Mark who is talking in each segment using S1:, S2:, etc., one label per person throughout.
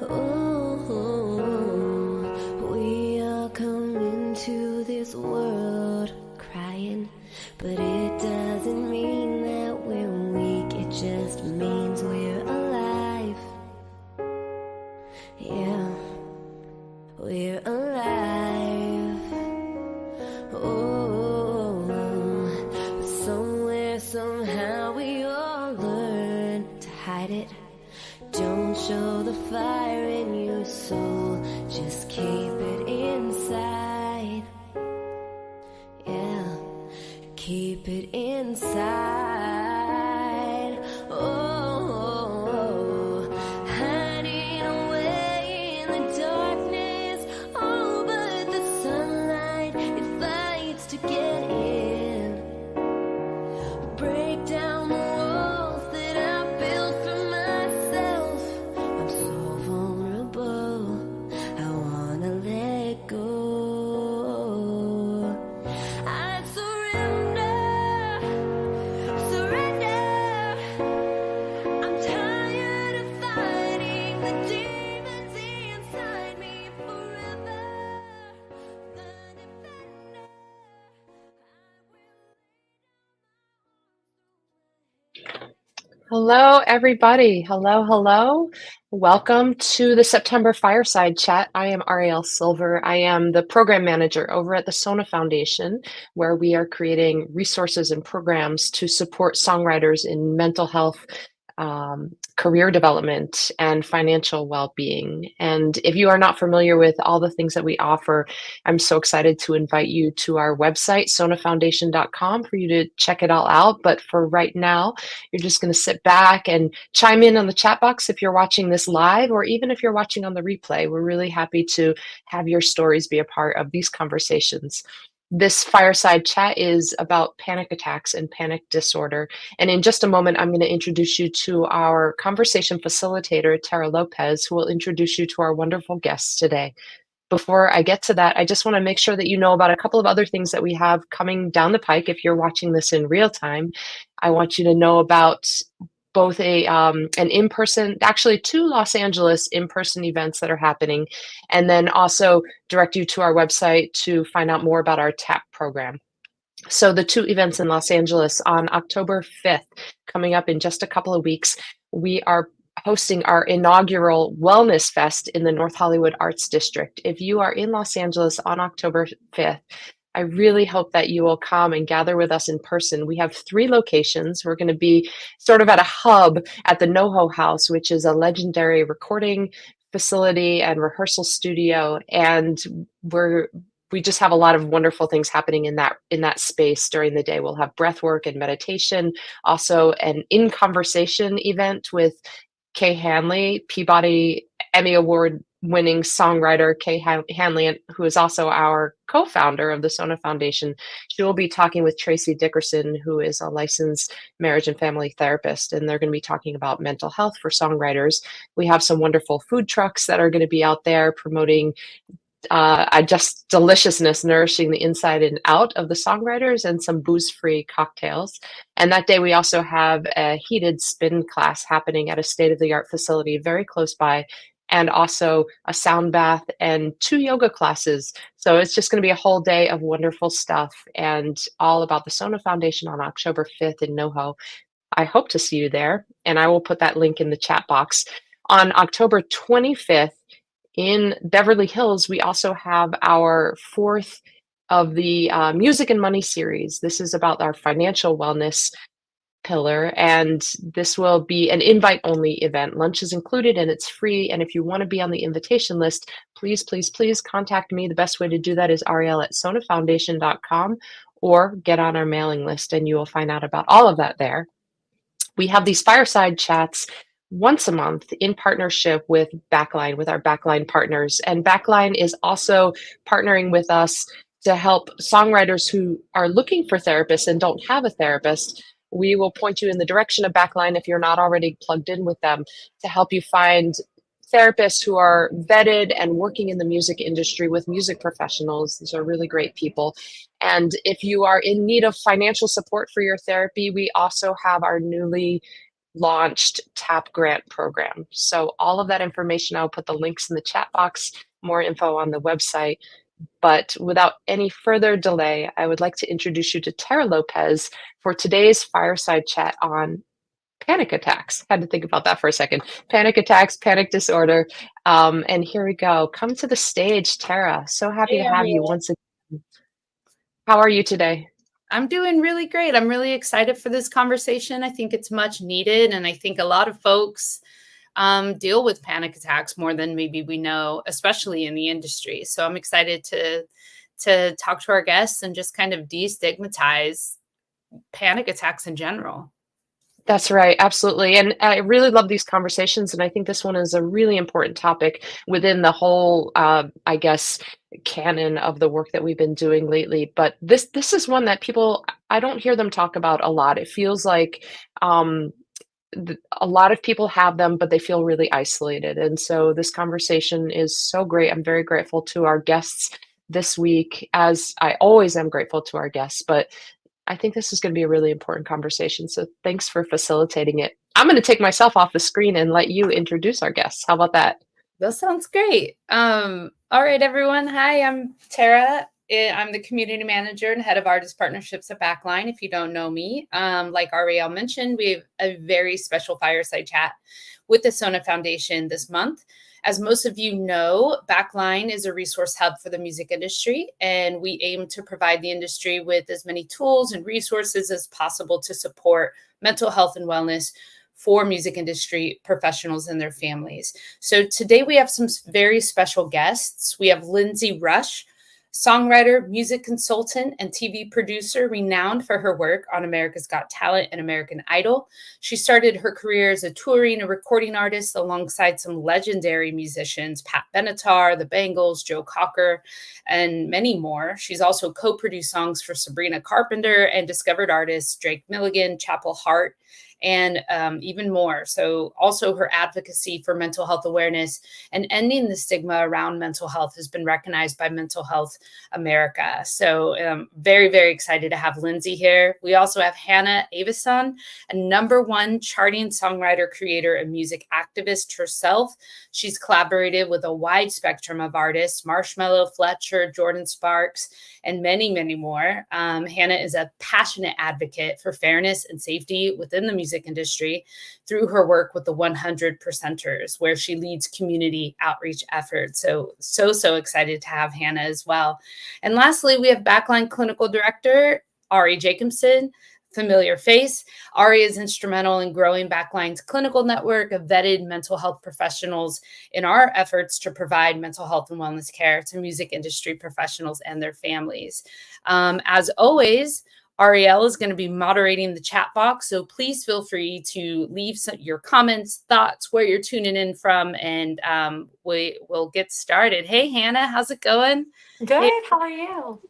S1: Oh, we are coming to this world crying, but it doesn't mean that we're weak, it just means we're alive. Yeah, we're alive. Oh, but somewhere, somehow we all learn to hide it. Don't show the fire in your soul, just keep it inside. Yeah, keep it inside. Oh, hiding away in the darkness. Oh, but the sunlight, it fights to get in. Break down the walls that I built for myself. I'm so vulnerable, I wanna let go. I surrender. I'm tired of fighting the demons inside me forever. The defender,
S2: Hello, everybody. Hello, hello. Welcome to the September Fireside Chat. I am Ariel Silver. I am the program manager over at the SONA Foundation, where we are creating resources and programs to support songwriters in mental health, career development, and financial well-being. And if you are not familiar with all the things that we offer, I'm so excited to invite you to our website, sonafoundation.com, for you to check it all out. But for right now, you're just going to sit back and chime in on the chat box if you're watching this live, or even if you're watching on the replay. We're really happy to have your stories be a part of these conversations. This fireside chat is about panic attacks and panic disorder. And in just a moment, I'm going to introduce you to our conversation facilitator, Terra Lopez, who will introduce you to our wonderful guests today. Before I get to that, I just want to make sure that you know about a couple of other things that we have coming down the pike. If you're watching this in real time, I want you to know about both an in-person, actually 2 Los Angeles in-person events that are happening, and then also direct you to our website to find out more about our TAP program. So the 2 events in Los Angeles on October 5th, coming up in just a couple of weeks, we are hosting our inaugural Wellness Fest in the North Hollywood Arts District. If you are in Los Angeles on October 5th, I really hope that you will come and gather with us in person. We have 3 locations. We're going to be sort of at a hub at the NoHo House, which is a legendary recording facility and rehearsal studio. And we just have a lot of wonderful things happening in that space during the day. We'll have breath work and meditation, also an in conversation event with Kay Hanley, Peabody Emmy Award winning songwriter Kay Hanley, who is also our co-founder of the SONA Foundation. She will be talking with Tracy Dickerson, who is a licensed marriage and family therapist, and they're going to be talking about mental health for songwriters. We have some wonderful food trucks that are going to be out there promoting just deliciousness, nourishing the inside and out of the songwriters, and some booze-free cocktails. And that day we also have a heated spin class happening at a state-of-the-art facility very close by, and also a sound bath and 2 yoga classes. So it's just going to be a whole day of wonderful stuff, and all about the SONA Foundation on October 5th in NoHo. I hope to see you there, and I will put that link in the chat box. On October 25th, in Beverly Hills, we also have our 4th of the Music and Money series. This is about our financial wellness pillar, and this will be an invite-only event. Lunch is included and it's free, and if you want to be on the invitation list, please, please, please contact me. The best way to do that is ariel@sonafoundation.com, or get on our mailing list and you will find out about all of that there. We have these fireside chats once a month in partnership with Backline, with our Backline partners. And Backline is also partnering with us to help songwriters who are looking for therapists and don't have a therapist. We will point you in the direction of Backline if you're not already plugged in with them, to help you find therapists who are vetted and working in the music industry with music professionals. These are really great people. And if you are in need of financial support for your therapy, we also have our newly launched TAP grant program. So all of that information, I'll put the links in the chat box, more info on the website. But without any further delay, I would like to introduce you to Terra Lopez for today's fireside chat on panic attacks. Had to think about that for a second. Panic attacks, panic disorder. And here we go. Come to the stage, Terra. So happy to have you once again. How are you today?
S3: I'm doing really great. I'm really excited for this conversation. I think it's much needed. And I think a lot of folks deal with panic attacks more than maybe we know, especially in the industry. So I'm excited to talk to our guests and just kind of destigmatize panic attacks in general.
S2: That's right. Absolutely. And I really love these conversations. And I think this one is a really important topic within the whole, I guess, canon of the work that we've been doing lately. But this is one that people, I don't hear them talk about a lot. It feels like a lot of people have them, but they feel really isolated. And so this conversation is so great. I'm very grateful to our guests this week, as I always am grateful to our guests. But I think this is going to be a really important conversation. So thanks for facilitating it. I'm going to take myself off the screen and let you introduce our guests. How about that?
S3: That sounds great. All right, everyone. Hi, I'm Terra. I'm the community manager and head of artist partnerships at Backline. If you don't know me, like Ariel mentioned, we have a very special fireside chat with the SONA Foundation this month. As most of you know, Backline is a resource hub for the music industry, and we aim to provide the industry with as many tools and resources as possible to support mental health and wellness for music industry professionals and their families. So today we have some very special guests. We have Lindsay Rush, songwriter, music consultant, and TV producer renowned for her work on America's Got Talent and American Idol. She started her career as a touring and recording artist alongside some legendary musicians, Pat Benatar, The Bangles, Joe Cocker, and many more. She's also co-produced songs for Sabrina Carpenter and discovered artists Drake Milligan, Chapel Hart, and even more. So also her advocacy for mental health awareness and ending the stigma around mental health has been recognized by Mental Health America. So very, very excited to have Lindsay here. We also have Hannah Avison, a #1 charting songwriter, creator, and music activist herself. She's collaborated with a wide spectrum of artists, Marshmello, Fletcher, Jordan Sparks, and many, many more. Hannah is a passionate advocate for fairness and safety within the music industry through her work with the 100 Percenters, where she leads community outreach efforts. So excited to have Hannah as well. And lastly, we have Backline Clinical Director, Ari Jacobson, familiar face. Ari is instrumental in growing Backline's clinical network of vetted mental health professionals in our efforts to provide mental health and wellness care to music industry professionals and their families. As always, Ariel is going to be moderating the chat box, so please feel free to leave your comments, thoughts, where you're tuning in from, and we will get started. Hey, Hannah, how's it going?
S4: Good.
S3: Hey,
S4: how are you?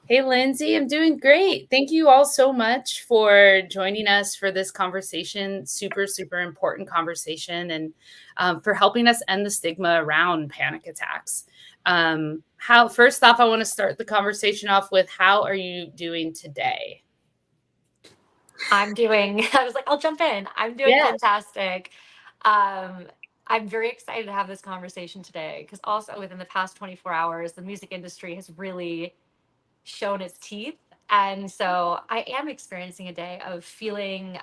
S3: Hey, Lindsay, I'm doing great. Thank you all so much for joining us for this conversation. Super, super important conversation, and for helping us end the stigma around panic attacks. First off, I want to start the conversation off with, how are you doing today?
S4: I was like, I'll jump in. I'm doing fantastic. I'm very excited to have this conversation today because also within the past 24 hours, the music industry has really shown its teeth. And so I am experiencing a day of feeling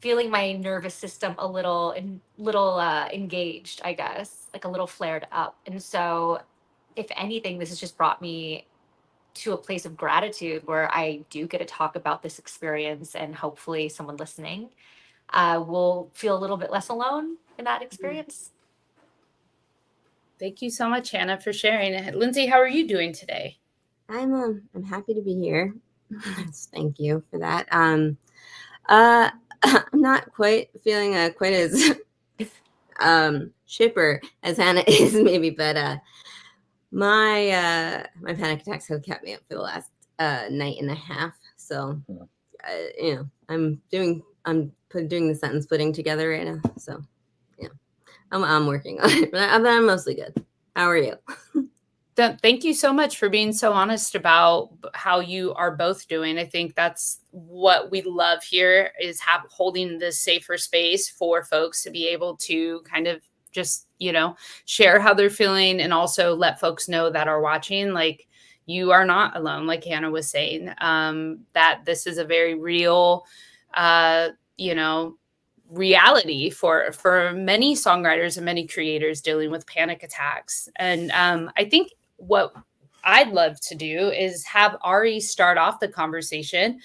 S4: my nervous system a little engaged, I guess, like a little flared up. And so if anything, this has just brought me to a place of gratitude where I do get to talk about this experience, and hopefully someone listening will feel a little bit less alone in that experience.
S3: Thank you so much, Hannah, for sharing. Lindsay, how are you doing today?
S5: I'm happy to be here. Thank you for that. I'm not quite feeling quite as chipper as Hannah is, maybe, but my panic attacks have kept me up for the last night and a half. So I'm doing the sentence putting together right now. So yeah, I'm working on it, but I'm mostly good. How are you?
S3: Thank you so much for being so honest about how you are both doing. I think that's what we love here, is holding this safer space for folks to be able to kind of just, share how they're feeling, and also let folks know that are watching, like, you are not alone, like Hannah was saying, that this is a very real, uh, you know, reality for many songwriters and many creators dealing with panic attacks. And I think what I'd love to do is have Ari start off the conversation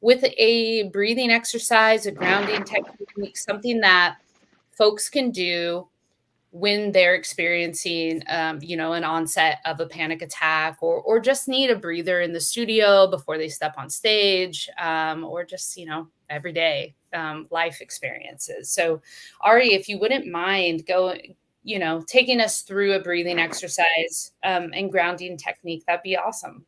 S3: with a breathing exercise, a grounding technique, something that folks can do when they're experiencing, an onset of a panic attack, or just need a breather in the studio before they step on stage, or just, everyday life experiences. So, Ari, if you wouldn't mind taking us through a breathing exercise and grounding technique, that'd be awesome.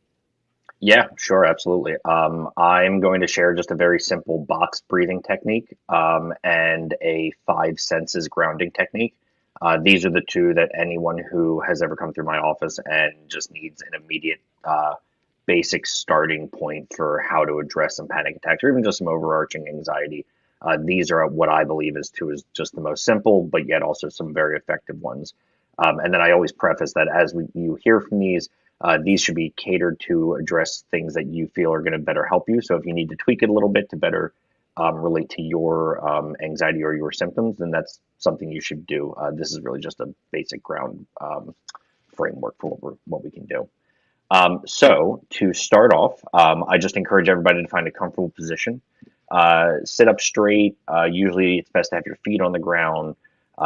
S6: Yeah, sure, absolutely. I'm going to share just a very simple box breathing technique and a five senses grounding technique. These are the two that anyone who has ever come through my office and just needs an immediate basic starting point for how to address some panic attacks or even just some overarching anxiety. These are what I believe is just the most simple, but yet also some very effective ones. And then I always preface that as you hear from these should be catered to address things that you feel are going to better help you. So if you need to tweak it a little bit to better relate to your anxiety or your symptoms, then that's something you should do. This is really just a basic ground framework for what we can do. So to start off, I just encourage everybody to find a comfortable position. Sit up straight. Usually it's best to have your feet on the ground,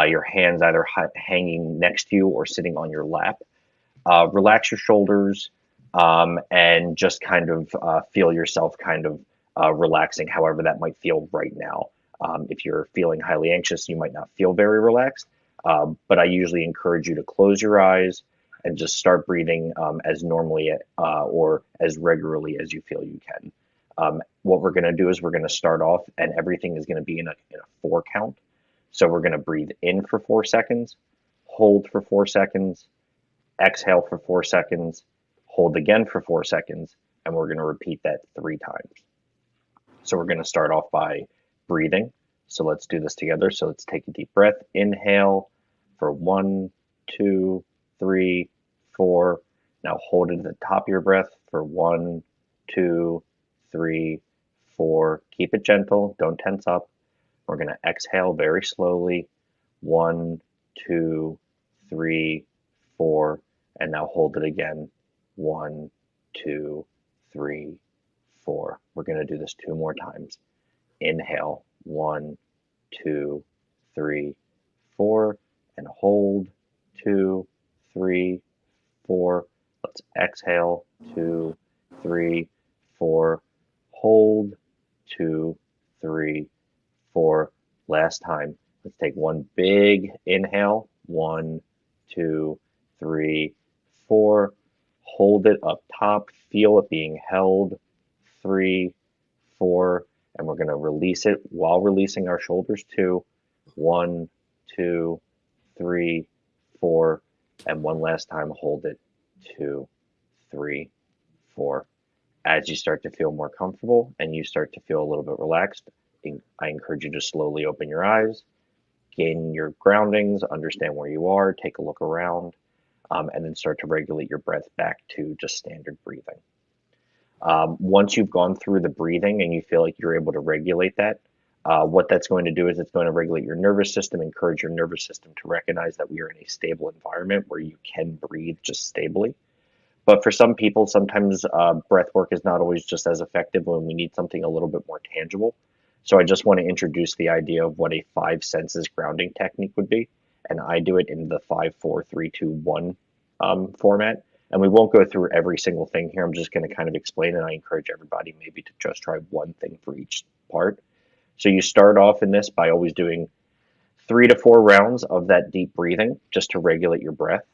S6: your hands either hanging next to you or sitting on your lap. Relax your shoulders and just kind of feel yourself kind of relaxing, however that might feel right now. If you're feeling highly anxious, you might not feel very relaxed, but I usually encourage you to close your eyes and just start breathing as normally or as regularly as you feel you can. What we're going to do is we're going to start off, and everything is going to be in a 4 count. So we're going to breathe in for 4 seconds, hold for 4 seconds, exhale for 4 seconds, hold again for 4 seconds, and we're going to repeat that 3 times. So we're going to start off by breathing. So let's do this together. So let's take a deep breath. Inhale for 1, 2, 3, 4. Now hold it at the top of your breath for 1, 2, 3, 4. Keep it gentle. Don't tense up. We're going to exhale very slowly. 1, 2, 3, 4. And now hold it again. 1, 2, 3, 4. We're going to do this 2 more times. Inhale. 1, 2, 3, 4. And hold. 2, 3, 4. Let's exhale. 2, 3, 4. Hold. 2, 3, 4. Last time. Let's take one big inhale. 1, 2, 3, 4. Hold it up top. Feel it being held. 3, 4. And we're going to release it while releasing our shoulders too. 1, 2, 3, 4. And one last time, hold it. 2, 3, 4. As you start to feel more comfortable and you start to feel a little bit relaxed, I encourage you to slowly open your eyes, gain your groundings, understand where you are, take a look around, and then start to regulate your breath back to just standard breathing. Once you've gone through the breathing and you feel like you're able to regulate that, what that's going to do is it's going to regulate your nervous system, encourage your nervous system to recognize that we are in a stable environment where you can breathe just stably. But for some people, sometimes breath work is not always just as effective when we need something a little bit more tangible. So I just want to introduce the idea of what a 5 senses grounding technique would be. And I do it in the 5, 4, 3, 2, 1 format. And we won't go through every single thing here. I'm just going to kind of explain, and I encourage everybody maybe to just try one thing for each part. So you start off in this by always doing 3 to 4 rounds of that deep breathing just to regulate your breath.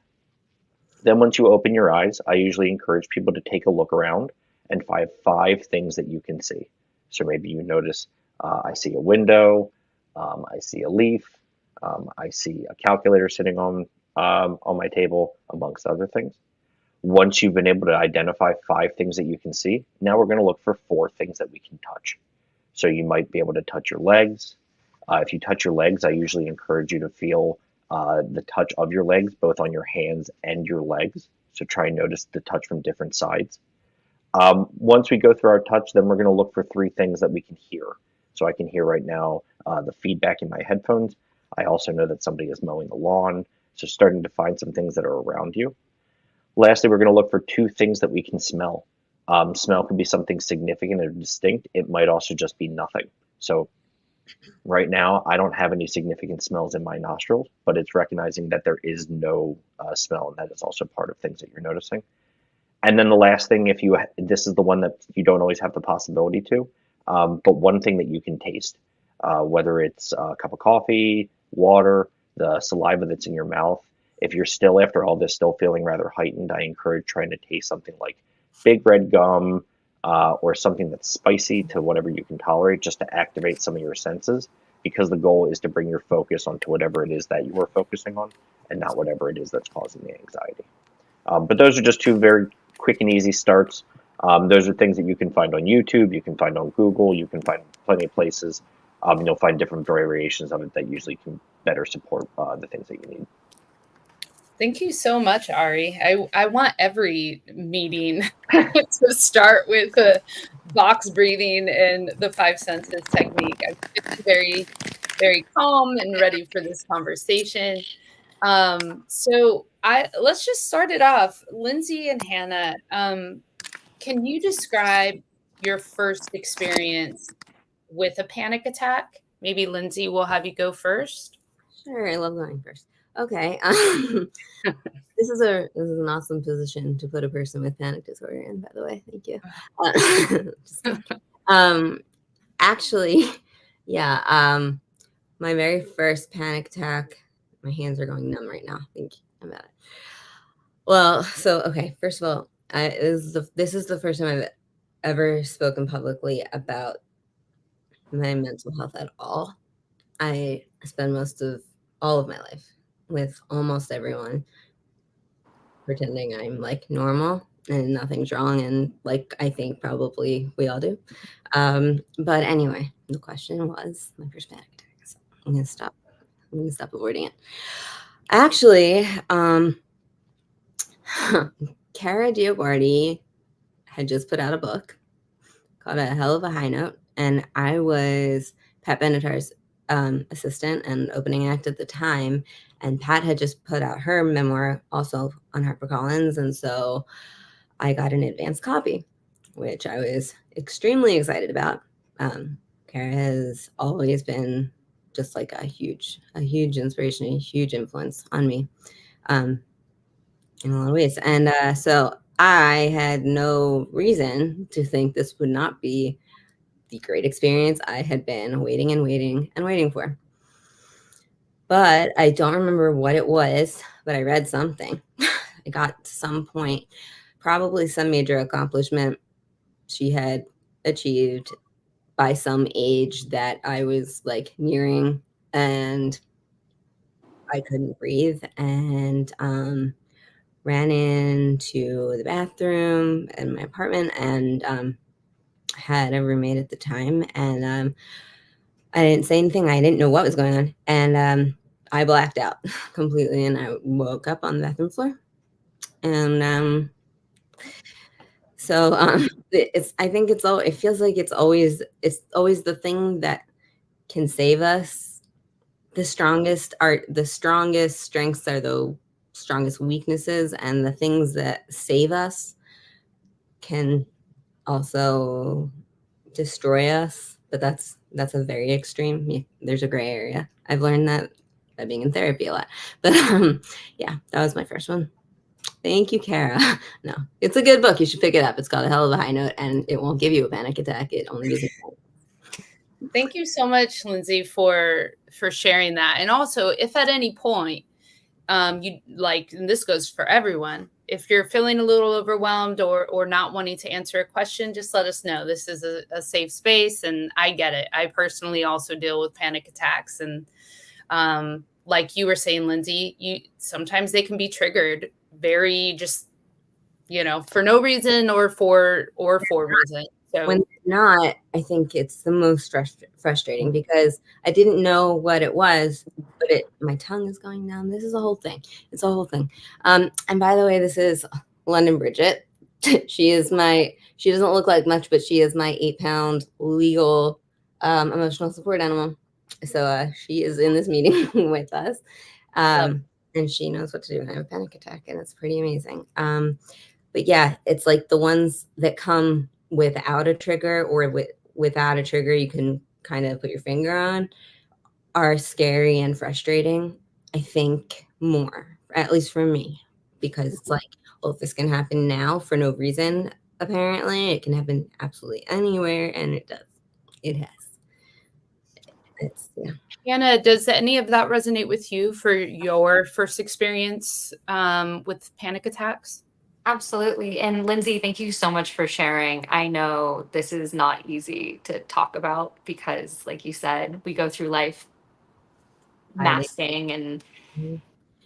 S6: Then once you open your eyes, I usually encourage people to take a look around and find 5 things that you can see. So maybe you notice I see a window, I see a leaf, I see a calculator sitting on my table, amongst other things. Once you've been able to identify 5 things that you can see, now we're going to look for 4 things that we can touch. So you might be able to touch your legs. If you touch your legs, I usually encourage you to feel the touch of your legs, both on your hands and your legs. So try and notice the touch from different sides. Once we go through our touch, then we're going to look for 3 things that we can hear. So I can hear right now the feedback in my headphones. I also know that somebody is mowing the lawn. So starting to find some things that are around you. Lastly, we're going to look for 2 things that we can smell. Smell can be something significant or distinct. It might also just be nothing. So right now, I don't have any significant smells in my nostrils, but it's recognizing that there is no smell, and that is also part of things that you're noticing. And then the last thing, this is the one that you don't always have the possibility to, but one thing that you can taste, whether it's a cup of coffee, water, the saliva that's in your mouth. If you're still, after all this, still feeling rather heightened, I encourage trying to taste something like big red gum or something that's spicy to whatever you can tolerate, just to activate some of your senses, because the goal is to bring your focus onto whatever it is that you are focusing on and not whatever it is that's causing the anxiety. But those are just 2 very quick and easy starts. Those are things that you can find on YouTube, you can find on Google, you can find plenty of places. You'll find different variations of it that usually can better support the things that you need.
S3: Thank you so much, Ari. I want every meeting to start with a box breathing and the 5 senses technique. I'm very, very calm and ready for this conversation. So let's just start it off. Lindsay and Hannah, can you describe your first experience with a panic attack? Maybe Lindsay, will have you go first.
S5: Sure, I love going first. Okay. This is an awesome position to put a person with panic disorder in, by the way. Thank you. Just kidding. Actually, yeah. My very first panic attack. My hands are going numb right now thinking about it. Well, so okay. First of all, this is the first time I've ever spoken publicly about my mental health at all. I spend most of all of my life with almost everyone pretending I'm like normal and nothing's wrong, and like I think probably we all do. But anyway, the question was my first panic attack. So I'm gonna stop avoiding it. Actually, Cara Dioguardi had just put out a book called A Hell of a High Note, and I was Pat Benatar's assistant and opening act at the time, and Pat had just put out her memoir also on HarperCollins, and so I got an advance copy, which I was extremely excited about. Cara has always been just like a huge inspiration, a huge influence on me in a lot of ways, and so I had no reason to think this would not be the great experience I had been waiting for. But I don't remember what it was, but I read something. I got to some point, probably some major accomplishment she had achieved by some age that I was like nearing, and I couldn't breathe, and ran into the bathroom in my apartment, and had a roommate at the time, and I didn't say anything. I didn't know what was going on, and I blacked out completely, and I woke up on the bathroom floor, and so I think it feels like it's always the thing that can save us. The strongest strengths are the strongest weaknesses, and the things that save us can also destroy us, but that's a very extreme. There's a gray area. I've learned that by being in therapy a lot, but yeah, that was my first one. Thank you, Cara. No, it's a good book. You should pick it up. It's called A Hell of a High Note, and it won't give you a panic attack. It only gives you
S3: Thank you so much, Lindsay, for sharing that. And also, if at any point you like, and this goes for everyone, if you're feeling a little overwhelmed or not wanting to answer a question, just let us know. This is a safe space, and I get it. I personally also deal with panic attacks, and like you were saying, Lindsay, sometimes they can be triggered very just for no reason or for reason. So
S5: When it's not, I think it's the most frustrating because I didn't know what it was, but my tongue is going numb. This is a whole thing. It's a whole thing. And by the way, this is London Bridget. She doesn't look like much, but she is my 8-pound legal emotional support animal. So she is in this meeting with us. And she knows what to do when I have a panic attack, and it's pretty amazing. But yeah, it's like the ones that come without a trigger or without a trigger you can kind of put your finger on are scary and frustrating, I think, more, at least for me, because it's like, well, if this can happen now for no reason, apparently it can happen absolutely anywhere, and it does. It has. Yeah.
S3: Hannah, does any of that resonate with you for your first experience with panic attacks?
S4: Absolutely. And Lindsay, thank you so much for sharing. I know this is not easy to talk about because, like you said, we go through life masking and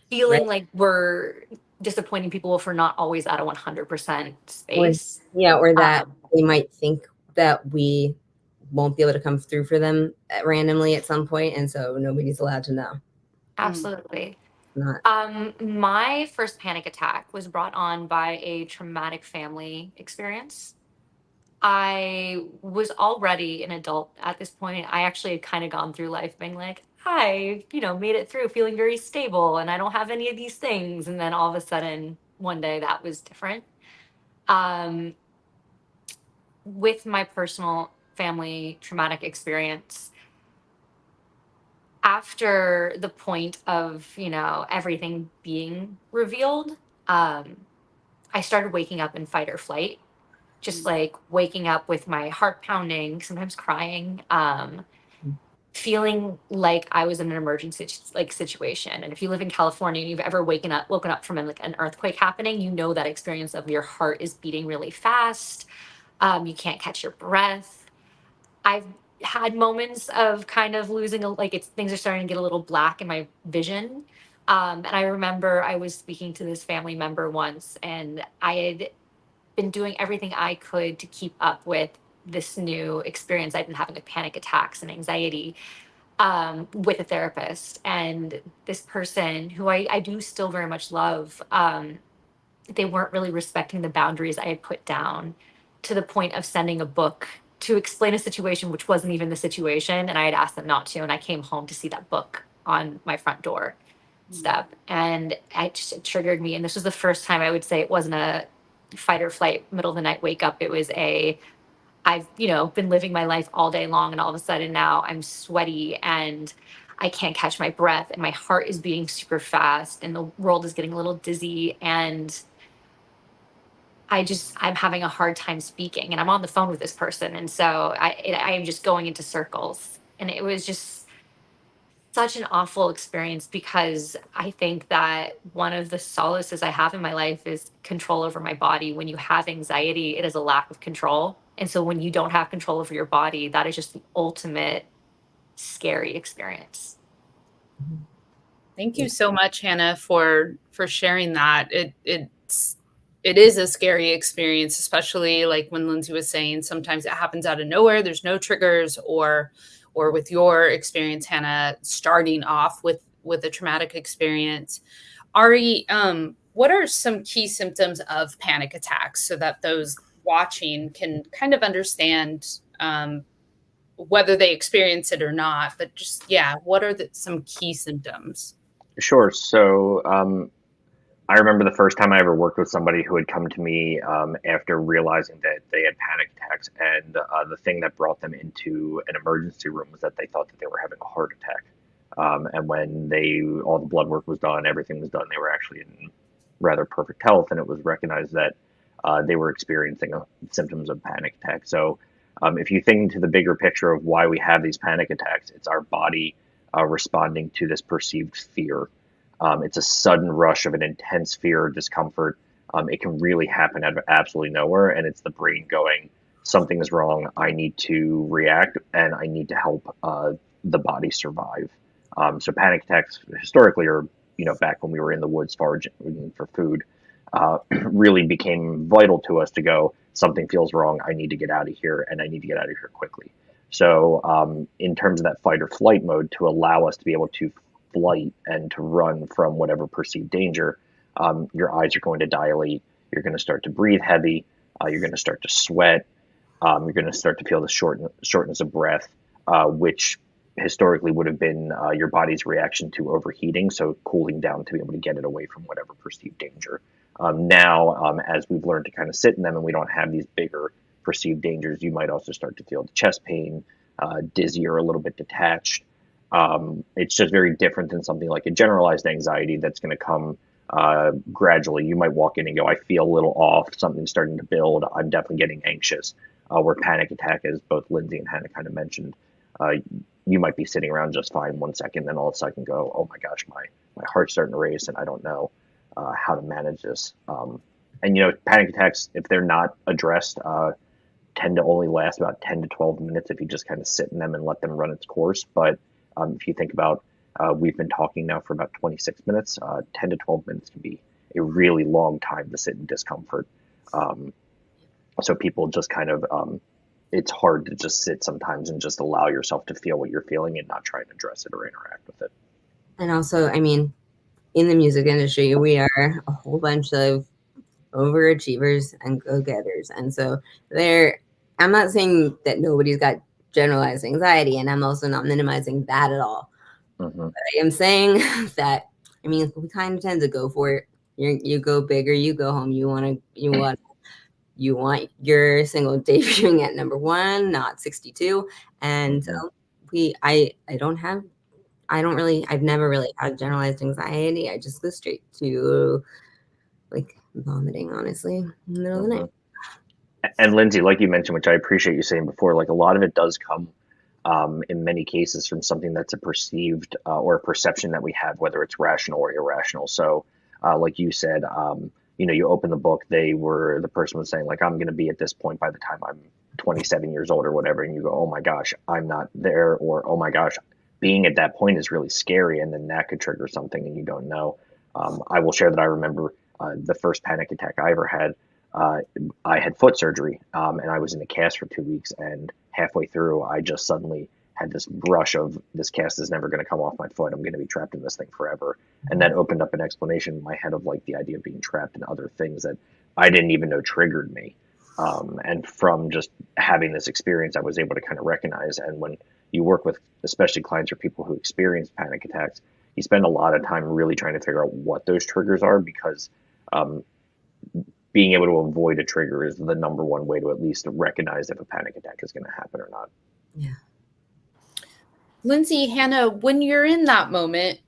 S4: feeling like we're disappointing people if we're not always at a 100% space.
S5: Or that they might think that we won't be able to come through for them randomly at some point, and so nobody's allowed to know.
S4: Absolutely. My first panic attack was brought on by a traumatic family experience. I was already an adult at this point. I actually had kind of gone through life being like, I, made it through feeling very stable and I don't have any of these things. And then all of a sudden, one day that was different. With my personal family traumatic experience, after the point of, everything being revealed, I started waking up in fight or flight, just like waking up with my heart pounding, sometimes crying, feeling like I was in an emergency situation. And if you live in California and you've ever woken up from an earthquake happening, that experience of your heart is beating really fast. You can't catch your breath. I've had moments of kind of losing things are starting to get a little black in my vision. And I remember I was speaking to this family member once, and I had been doing everything I could to keep up with this new experience. I'd been having panic attacks and anxiety with a therapist. And this person who I do still very much love, they weren't really respecting the boundaries I had put down, to the point of sending a book to explain a situation which wasn't even the situation. And I had asked them not to. And I came home to see that book on my front door step. And it triggered me. And this was the first time I would say it wasn't a fight or flight, middle of the night wake up. It was I've been living my life all day long, and all of a sudden now I'm sweaty and I can't catch my breath, and my heart is beating super fast, and the world is getting a little dizzy, and I'm having a hard time speaking, and I'm on the phone with this person. And so I am just going into circles, and it was just such an awful experience, because I think that one of the solaces I have in my life is control over my body. When you have anxiety, it is a lack of control. And so when you don't have control over your body, that is just the ultimate scary experience.
S3: Thank you so much, Hannah, for sharing that. It is a scary experience, especially like when Lindsay was saying, sometimes it happens out of nowhere. There's no triggers, or with your experience, Hannah, starting off with a traumatic experience. Ari, what are some key symptoms of panic attacks, so that those watching can kind of understand whether they experience it or not? But just, what are some key symptoms?
S6: Sure. So I remember the first time I ever worked with somebody who had come to me after realizing that they had panic attacks, and the thing that brought them into an emergency room was that they thought that they were having a heart attack. And when all the blood work was done, everything was done, they were actually in rather perfect health, and it was recognized that they were experiencing symptoms of panic attack. So if you think into the bigger picture of why we have these panic attacks, it's our body responding to this perceived fear. It's a sudden rush of an intense fear or discomfort. It can really happen out of absolutely nowhere, and it's the brain going, something is wrong, I need to react, and I need to help the body survive. So panic attacks historically are, back when we were in the woods foraging for food, really became vital to us to go, something feels wrong. I need to get out of here, and I need to get out of here quickly. So in terms of that fight or flight mode, to allow us to be able to flight and to run from whatever perceived danger, your eyes are going to dilate. You're going to start to breathe heavy. You're going to start to sweat. You're going to start to feel the shortness of breath, which historically would have been your body's reaction to overheating, so cooling down to be able to get it away from whatever perceived danger. Now, as we've learned to kind of sit in them and we don't have these bigger perceived dangers, you might also start to feel the chest pain, dizzy or a little bit detached. It's just very different than something like a generalized anxiety that's going to come gradually. You might walk in and go, I feel a little off, something's starting to build, I'm definitely getting anxious. Where panic attack, as both Lindsay and Hannah kind of mentioned, you might be sitting around just fine 1 second, then all of a sudden go, oh my gosh, my heart's starting to race and I don't know how to manage this. And panic attacks, if they're not addressed, tend to only last about 10 to 12 minutes if you just kind of sit in them and let them run its course. But if you think about, we've been talking now for about 26 minutes, 10 to 12 minutes can be a really long time to sit in discomfort. So people just kind of, it's hard to just sit sometimes and just allow yourself to feel what you're feeling and not try and address it or interact with it.
S5: And also, I mean, in the music industry, we are a whole bunch of overachievers and go-getters. And so I'm not saying that nobody's got generalized anxiety, and I'm also not minimizing that at all.
S6: Mm-hmm.
S5: But I am saying that, I mean, we kind of tend to go for it. You go big or you go home. You want your single debuting at number 1, not 62. And I've never really had generalized anxiety. I just go straight to like vomiting, honestly, in the middle of the night.
S6: And Lindsay, like you mentioned, which I appreciate you saying before, like a lot of it does come in many cases from something that's a perceived or a perception that we have, whether it's rational or irrational. So like you said, you open the book, the person was saying like, I'm going to be at this point by the time I'm 27 years old or whatever. And you go, oh my gosh, I'm not there. Or, oh my gosh, being at that point is really scary. And then that could trigger something and you don't know. I will share that I remember the first panic attack I ever had. I had foot surgery and I was in a cast for 2 weeks, and halfway through I just suddenly had this rush of, this cast is never going to come off my foot. I'm going to be trapped in this thing forever. And that opened up an explanation in my head of like the idea of being trapped in other things that I didn't even know triggered me. And from just having this experience, I was able to kind of recognize. And when you work with especially clients or people who experience panic attacks, you spend a lot of time really trying to figure out what those triggers are, because being able to avoid a trigger is the number one way to at least recognize if a panic attack is going to happen or not.
S5: Yeah.
S3: Lindsay, Hannah, when you're in that moment,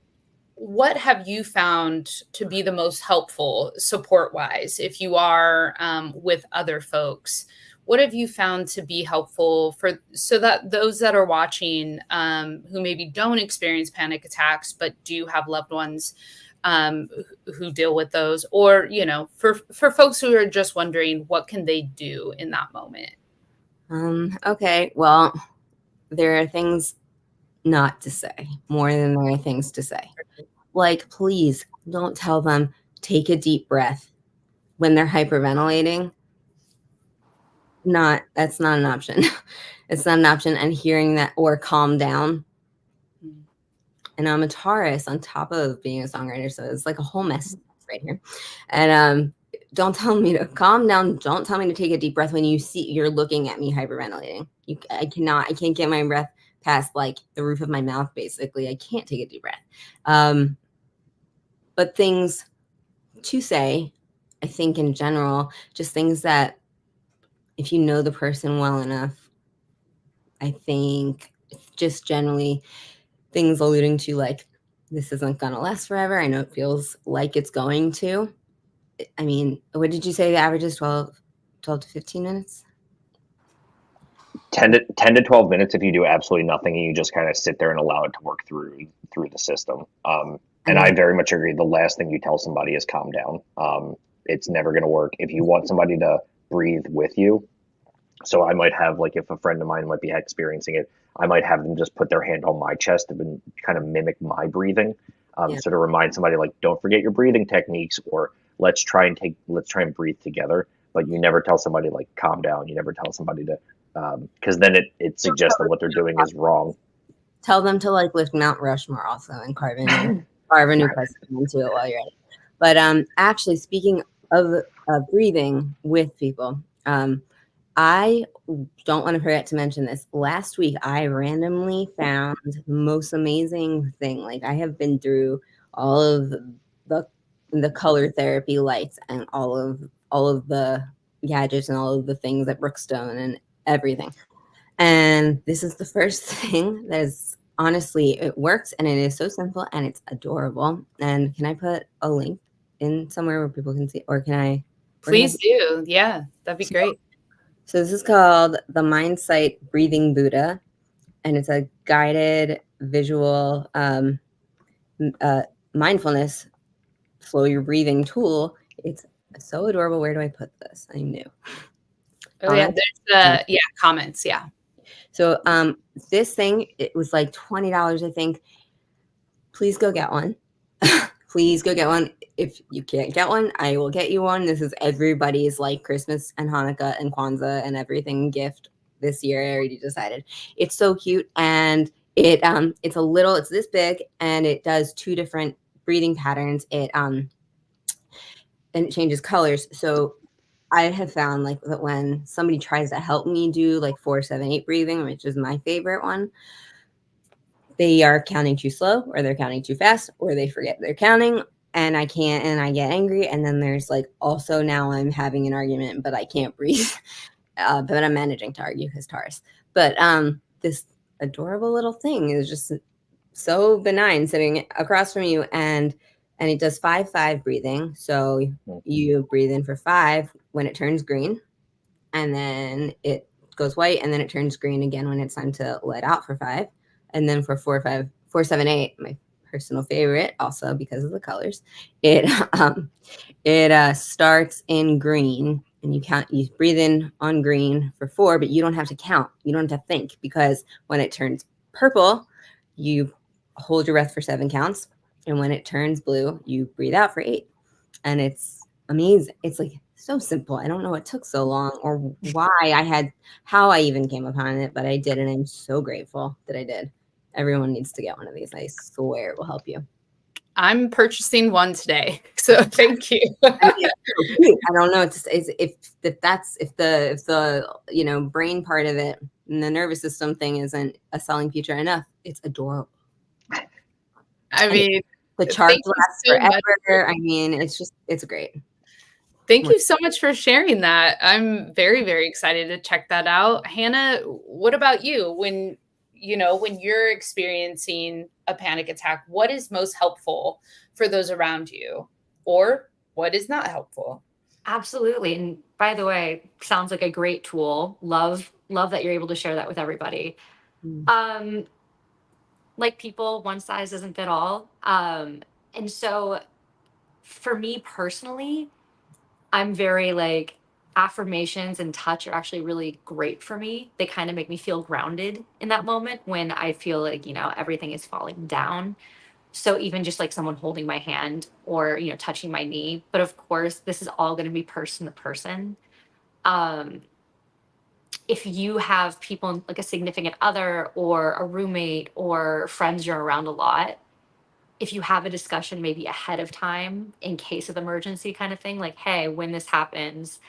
S3: what have you found to be the most helpful support-wise if you are with other folks? What have you found to be helpful so that those that are watching who maybe don't experience panic attacks but do have loved ones who deal with those, or for folks who are just wondering what can they do in that moment?
S5: Okay, well, there are things not to say more than there are things to say. Like, please don't tell them take a deep breath when they're hyperventilating. That's not an option. It's not an option. And hearing that, or calm down. And I'm a Taurus on top of being a songwriter, so it's like a whole mess right here. And don't tell me to calm down. Don't tell me to take a deep breath when you're looking at me hyperventilating. I can't get my breath past like the roof of my mouth, basically. I can't take a deep breath. But things to say, I think in general, just things that if you know the person well enough, I think just generally things alluding to like, this isn't going to last forever. I know it feels like it's going to. I mean, what did you say the average is? 12 to 15 minutes?
S6: 10 to 12 minutes if you do absolutely nothing and you just kind of sit there and allow it to work through the system. And I very much agree. The last thing you tell somebody is calm down. It's never going to work. If you want somebody to breathe with you, so I might have, like, if a friend of mine might be experiencing it, I might have them just put their hand on my chest and kind of mimic my breathing. So to remind somebody, like, don't forget your breathing techniques, or let's try and breathe together. But you never tell somebody like calm down. You never tell somebody to, because then it suggests that what they're doing is wrong.
S5: Tell them to like lift Mount Rushmore also and carve a new president into it while you're at it. But actually, speaking of breathing with people, I don't want to forget to mention this. Last week, I randomly found the most amazing thing. Like, I have been through all of the color therapy lights and all of the gadgets and all of the things at Brookstone and everything. And this is the first thing that is honestly, it works and it is so simple and it's adorable. And can I put a link in somewhere where people can see, or can I?
S3: Please do. Yeah, that'd be great.
S5: So this is called the Mindsight Breathing Buddha, and it's a guided visual mindfulness, slow your breathing tool. It's so adorable. Where do I put this? I'm new.
S3: Oh yeah, there's comments. Yeah.
S5: So this thing, it was like $20, I think. Please go get one. Please go get one. If you can't get one, I will get you one. This is everybody's like Christmas and Hanukkah and Kwanzaa and everything gift this year. I already decided. It's so cute, and it's this big, and it does 2 different breathing patterns. And it changes colors. So I have found like that when somebody tries to help me do like 4-7-8 breathing, which is my favorite one, they are counting too slow, or they're counting too fast, or they forget they're counting, and I can't, and I get angry. And then there's like, also now I'm having an argument, but I can't breathe. But I'm managing to argue because Taurus. But this adorable little thing is just so benign sitting across from you, and it does 5-5 breathing. So you breathe in for 5 when it turns green, and then it goes white, and then it turns green again when it's time to let out for 5. And then for 4-7-8, my personal favorite, also because of the colors, it starts in green, and you breathe in on green for 4, but you don't have to count. You don't have to think, because when it turns purple, you hold your breath for 7 counts. And when it turns blue, you breathe out for 8. And it's amazing. It's like so simple. I don't know what took so long, or how I even came upon it, but I did. And I'm so grateful that I did. Everyone needs to get one of these. I swear it will help you.
S3: I'm purchasing one today, so thank you.
S5: I don't know. If the brain part of it and the nervous system thing isn't a selling feature enough, it's adorable.
S3: I mean,
S5: the charge lasts forever. I mean, it's great.
S3: Thank you so much for sharing that. I'm very, very excited to check that out. Hannah, what about you? When you're experiencing a panic attack, what is most helpful for those around you, or what is not helpful?
S4: Absolutely. And by the way, sounds like a great tool. Love that you're able to share that with everybody. Like people, one size doesn't fit all. And so for me personally, I'm very like, affirmations and touch are actually really great for me. They kind of make me feel grounded in that moment when I feel like, everything is falling down. So even just like someone holding my hand or, touching my knee. But of course, this is all going to be person to person. If you have people like a significant other or a roommate or friends you're around a lot, if you have a discussion maybe ahead of time in case of emergency kind of thing, like, hey, when this happens,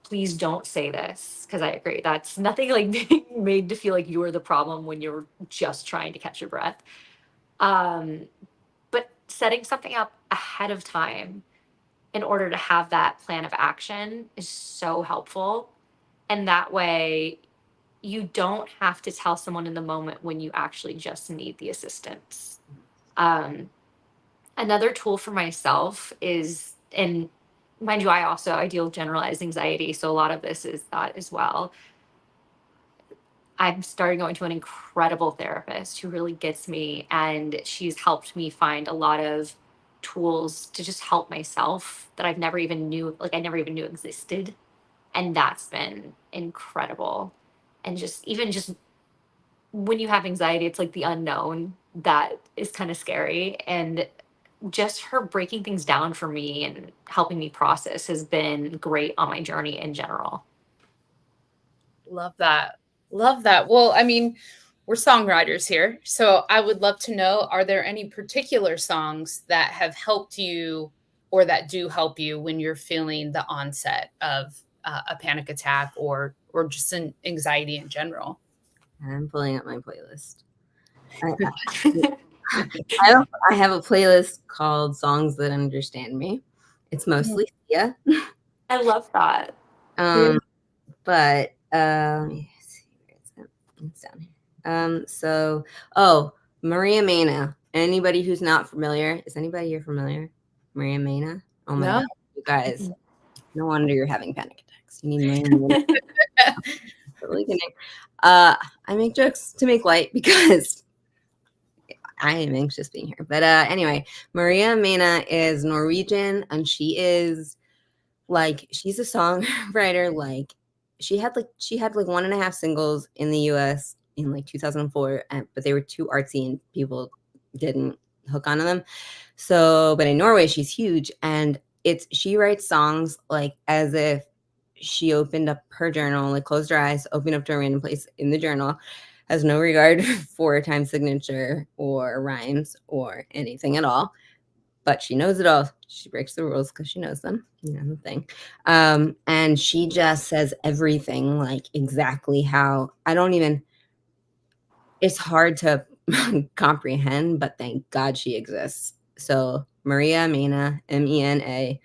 S4: please don't say this, because I agree. That's nothing like being made to feel like you're the problem when you're just trying to catch your breath. But setting something up ahead of time in order to have that plan of action is so helpful. And that way you don't have to tell someone in the moment when you actually just need the assistance. Another tool for myself is, and mind you, I deal with generalized anxiety. So a lot of this is that as well. I'm starting going to an incredible therapist who really gets me, and she's helped me find a lot of tools to just help myself that I never even knew existed. And that's been incredible. And just when you have anxiety, it's like the unknown that is kind of scary. And just her breaking things down for me and helping me process has been great on my journey in general.
S3: Love that. Love that. Well, I mean, we're songwriters here. So I would love to know, are there any particular songs that have helped you or that do help you when you're feeling the onset of a panic attack or just an anxiety in general?
S5: I'm pulling up my playlist. I have a playlist called Songs That Understand Me. It's mostly Sia.
S4: I love that.
S5: But let me see, where is it? It's down here. Maria Mena. Anybody who's not familiar, is anybody here familiar? Maria Mena? Oh my God, you guys, no wonder you're having panic attacks. You need Maria Mena. Totally kidding. I make jokes to make light because I am anxious being here. But anyway, Maria Mena is Norwegian, and she is she's a songwriter. Like she had 1.5 singles in the US in 2004, but they were too artsy and people didn't hook onto them. So, but in Norway, she's huge, and she writes songs as if she opened up her journal, closed her eyes, opened up to a random place in the journal, has no regard for time signature or rhymes or anything at all. But she knows it all. She breaks the rules because she knows them, the thing. And she just says everything exactly how it's hard to comprehend, but thank God she exists. So Maria Mena, Mena,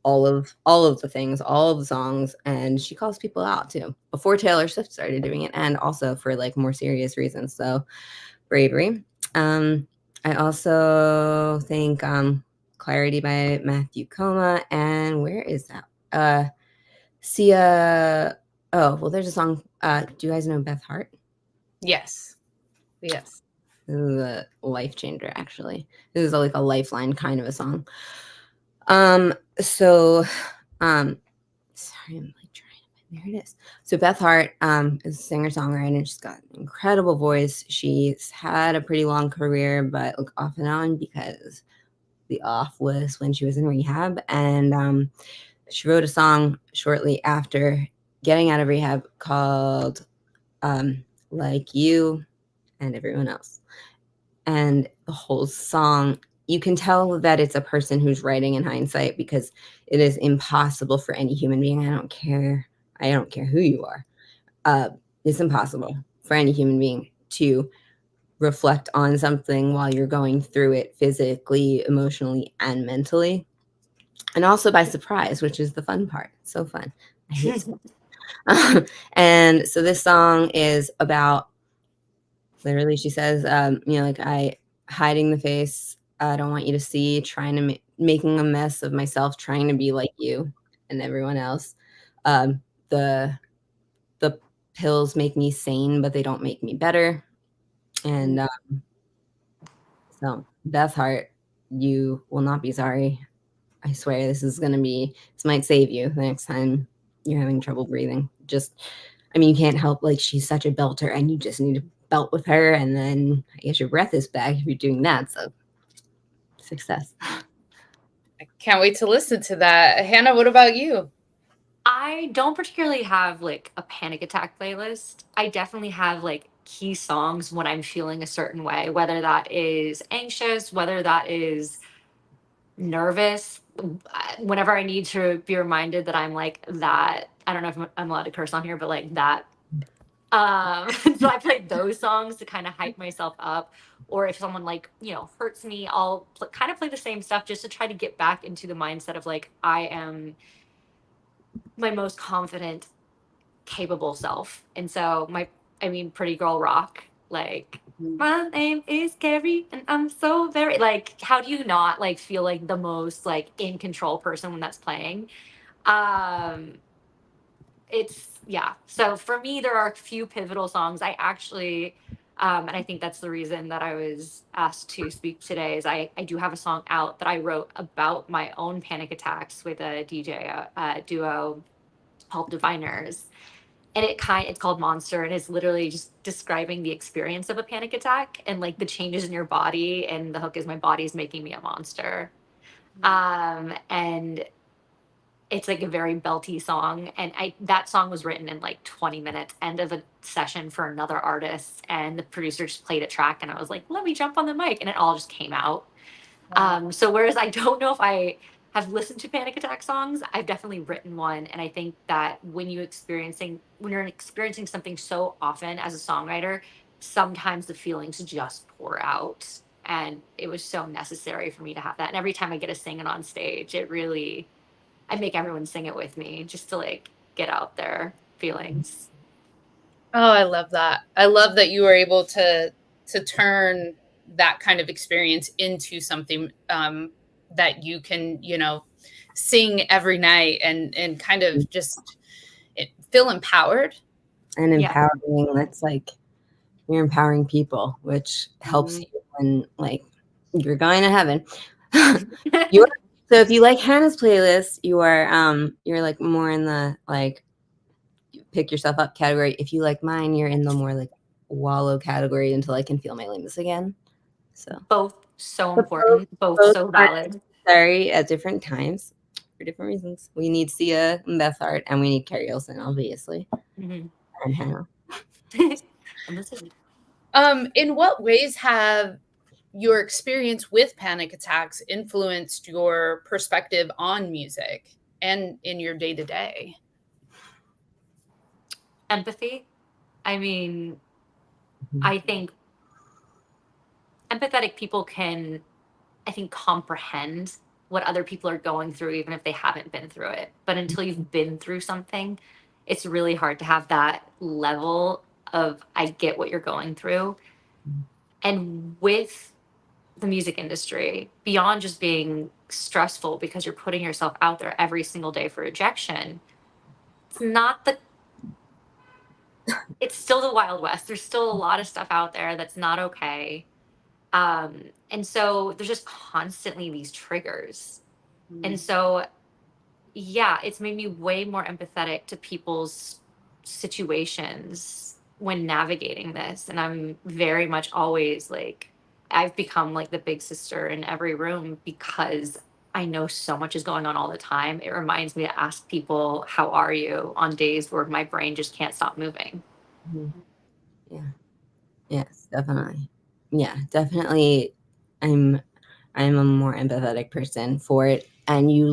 S5: all of the things, all of the songs, and she calls people out too before Taylor Swift started doing it, and also for more serious reasons. So bravery. I also think Clarity by Matthew Koma, and where is that? Sia. Oh, well, there's a song. Do you guys know Beth Hart?
S3: Yes.
S5: This is a life changer, actually. This is a lifeline kind of a song. Sorry, I'm trying to there it is. So Beth Hart is a singer-songwriter, and she's got an incredible voice. She's had a pretty long career, but off and on, because the off was when she was in rehab. And she wrote a song shortly after getting out of rehab called Like You and Everyone Else. And the whole song, you can tell that it's a person who's writing in hindsight, because it is impossible for any human being. I don't care who you are. It's impossible for any human being to reflect on something while you're going through it physically, emotionally, and mentally. And also by surprise, which is the fun part. It's so fun. I hate and so this song is about, literally, she says, I hiding the face. I don't want you to see, trying to making a mess of myself, trying to be like you and everyone else. The pills make me sane, but they don't make me better. And so Beth Hart, you will not be sorry. I swear this might save you the next time you're having trouble breathing. You can't help, she's such a belter, and you just need to belt with her, and then I guess your breath is back if you're doing that. So success.
S3: I can't wait to listen to that. Hannah, what about you?
S4: I don't particularly have a panic attack playlist. I definitely have key songs when I'm feeling a certain way, whether that is anxious, whether that is nervous. Whenever I need to be reminded that I'm that, I don't know if I'm allowed to curse on here, but that. So I play those songs to kind of hype myself up. Or if someone hurts me, I'll kind of play the same stuff just to try to get back into the mindset of I am my most confident, capable self. And so Pretty Girl Rock, my name is Carrie and I'm so very, how do you not feel the most in control person when that's playing? So for me, there are a few pivotal songs. I actually, and I think that's the reason that I was asked to speak today, is I do have a song out that I wrote about my own panic attacks with a DJ duo called Diviners. And it's called Monster, and it's literally just describing the experience of a panic attack and like the changes in your body. And the hook is my body's making me a monster. And it's like a very belty song. And that song was written in like 20 minutes, end of a session for another artist. And the producer just played a track, and I was like, let me jump on the mic. And it all just came out. So whereas I don't know if I have listened to panic attack songs, I've definitely written one. And I think that when you're experiencing something so often as a songwriter, sometimes the feelings just pour out. And it was so necessary for me to have that. And every time I get to sing it on stage, I make everyone sing it with me just to like get out their feelings.
S3: Oh, I love that. I love that you were able to turn that kind of experience into something that you can, sing every night and kind of just feel empowered.
S5: And empowering, that's like, you're empowering people, which helps you when like you're going to heaven. So if you like Hannah's playlist, you're like more in the like pick yourself up category. If you like mine, you're in the more like wallow category until I can feel my limbs again. So
S4: both so important, both so valid.
S5: Sorry, at different times for different reasons. We need Sia and Beth Hart, and we need Carrie Olsen, obviously, and Hannah.
S3: In what ways have your experience with panic attacks influenced your perspective on music and in your day-to-day?
S4: Empathy. I mean, I think empathetic people can, I think, comprehend what other people are going through, even if they haven't been through it. But until you've been through something, it's really hard to have that level of, I get what you're going through. And with the music industry, beyond just being stressful because you're putting yourself out there every single day for rejection, it's still the Wild West. There's still a lot of stuff out there that's not okay. And so there's just constantly these triggers. And so, it's made me way more empathetic to people's situations when navigating this. And I'm very much always like, I've become like the big sister in every room because I know so much is going on all the time. It reminds me to ask people, how are you, on days where my brain just can't stop moving.
S5: Yeah. Yes, definitely. Yeah, definitely. I'm a more empathetic person for it. And you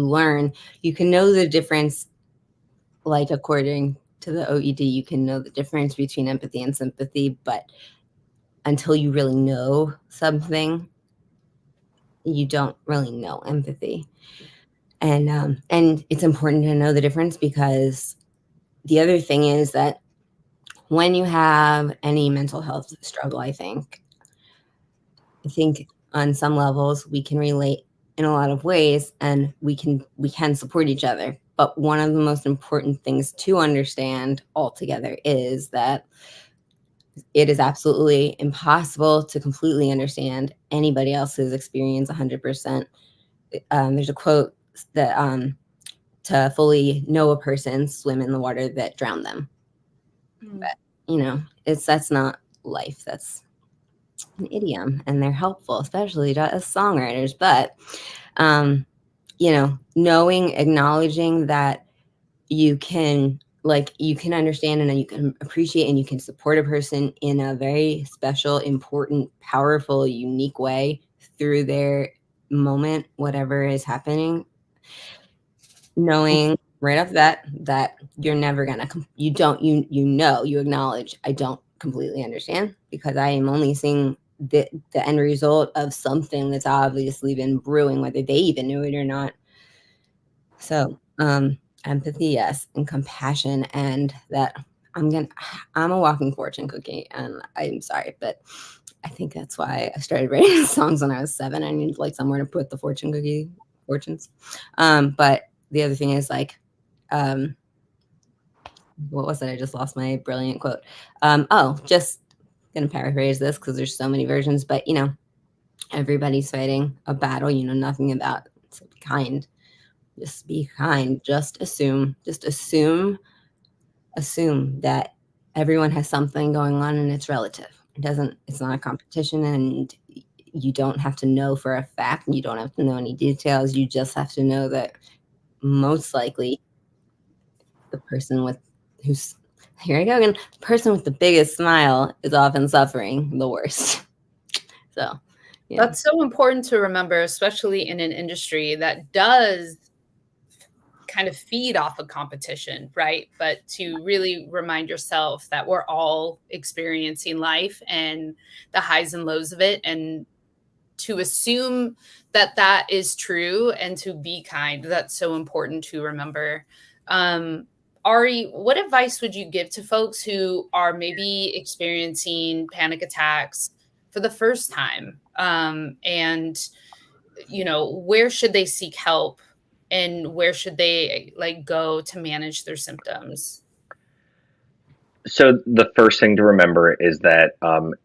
S5: can know the difference, like according to the OED, you can know the difference between empathy and sympathy, but until you really know something, you don't really know empathy. And it's important to know the difference, because the other thing is that when you have any mental health struggle, I think on some levels we can relate in a lot of ways, and we can support each other. But one of the most important things to understand altogether is that it is absolutely impossible to completely understand anybody else's experience 100%. There's a quote that to fully know a person, swim in the water that drowned them. But that's not life. That's an idiom, and they're helpful, especially to us songwriters. But knowing, acknowledging that you can understand, and then you can appreciate, and you can support a person in a very special, important, powerful, unique way through their moment, whatever is happening. Knowing right off that you're never gonna you acknowledge, I don't completely understand, because I am only seeing the end result of something that's obviously been brewing, whether they even knew it or not. So empathy, yes, and compassion, and that I'm a walking fortune cookie, and I'm sorry, but I think that's why I started writing songs when I was 7. I needed like somewhere to put the fortunes. But the other thing is like, what was it? I just lost my brilliant quote. Just gonna paraphrase this because there's so many versions, but everybody's fighting a battle you know nothing about. So be kind. Just be kind. Just assume assume that everyone has something going on and it's relative. It's not a competition, and you don't have to know for a fact, and you don't have to know any details. You just have to know that most likely the person here I go again, the person with the biggest smile is often suffering the worst. So, yeah.
S3: That's so important to remember, especially in an industry that does kind of feed off of competition, right? But to really remind yourself that we're all experiencing life and the highs and lows of it, and to assume that that is true and to be kind. That's so important to remember. Ari, what advice would you give to folks who are maybe experiencing panic attacks for the first time? And, where should they seek help, and where should they go to manage their symptoms?
S6: So the first thing to remember is that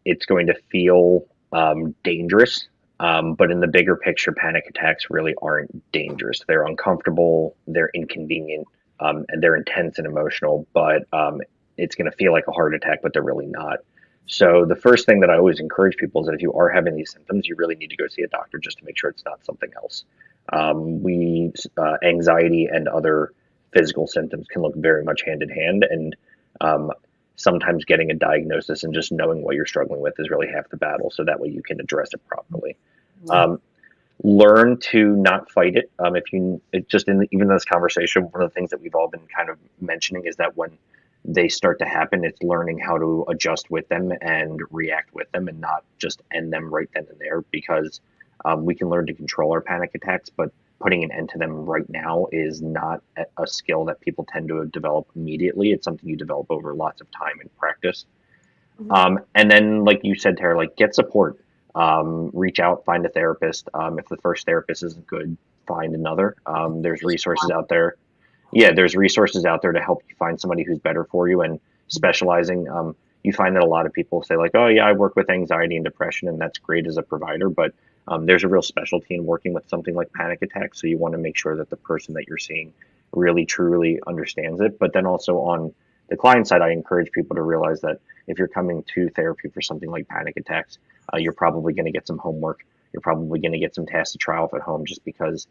S6: it's going to feel dangerous, but in the bigger picture, panic attacks really aren't dangerous. They're uncomfortable, they're inconvenient, and they're intense and emotional, but it's going to feel like a heart attack, but they're really not. So the first thing that I always encourage people is that if you are having these symptoms, you really need to go see a doctor just to make sure it's not something else. Anxiety and other physical symptoms can look very much hand in hand, and sometimes getting a diagnosis and just knowing what you're struggling with is really half the battle. So that way you can address it properly. Learn to not fight it. Even in this conversation, one of the things that we've all been kind of mentioning is that when they start to happen, it's learning how to adjust with them and react with them and not just end them right then and there, because we can learn to control our panic attacks, but putting an end to them right now is not a skill that people tend to develop immediately. It's something you develop over lots of time and practice. And then, like you said, Tara, get support. Reach out, find a therapist. If the first therapist isn't good, find another. There's resources out there. Yeah, there's resources out there to help you find somebody who's better for you. And specializing, you find that a lot of people say oh yeah, I work with anxiety and depression, and that's great as a provider, but there's a real specialty in working with something like panic attacks. So you want to make sure that the person that you're seeing really truly understands it. But then also on the client side, I encourage people to realize that if you're coming to therapy for something like panic attacks, you're probably going to get some homework. You're probably going to get some tasks to try off at home, just because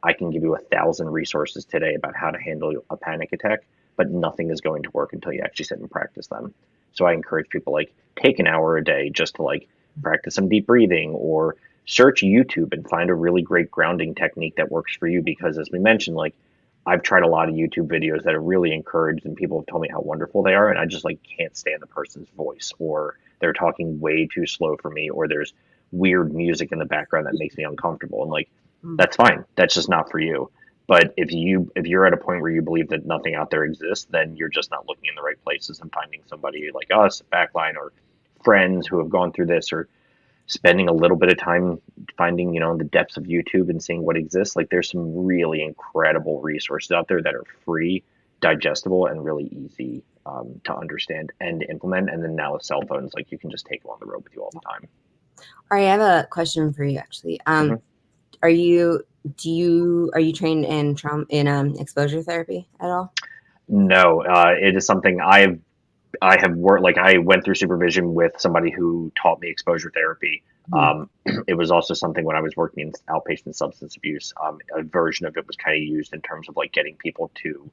S6: I can give you 1,000 resources today about how to handle a panic attack, but nothing is going to work until you actually sit and practice them. So I encourage people take an hour a day just to practice some deep breathing, or search YouTube and find a really great grounding technique that works for you. Because as we mentioned, I've tried a lot of YouTube videos that are really encouraged, and people have told me how wonderful they are, and I just can't stand the person's voice, or they're talking way too slow for me, or there's weird music in the background that makes me uncomfortable. And that's fine. That's just not for you. But if you're at a point where you believe that nothing out there exists, then you're just not looking in the right places, and finding somebody like us at Backline, or friends who have gone through this, or spending a little bit of time finding, the depths of YouTube and seeing what exists. There's some really incredible resources out there that are free, digestible, and really easy to understand and implement. And then now with cell phones, you can just take them on the road with you all the time.
S5: All right, I have a question for you, actually. Are you trained in exposure therapy at all?
S6: No, it is something I have worked, I went through supervision with somebody who taught me exposure therapy. It was also something when I was working in outpatient substance abuse. A version of it was kind of used in terms of getting people to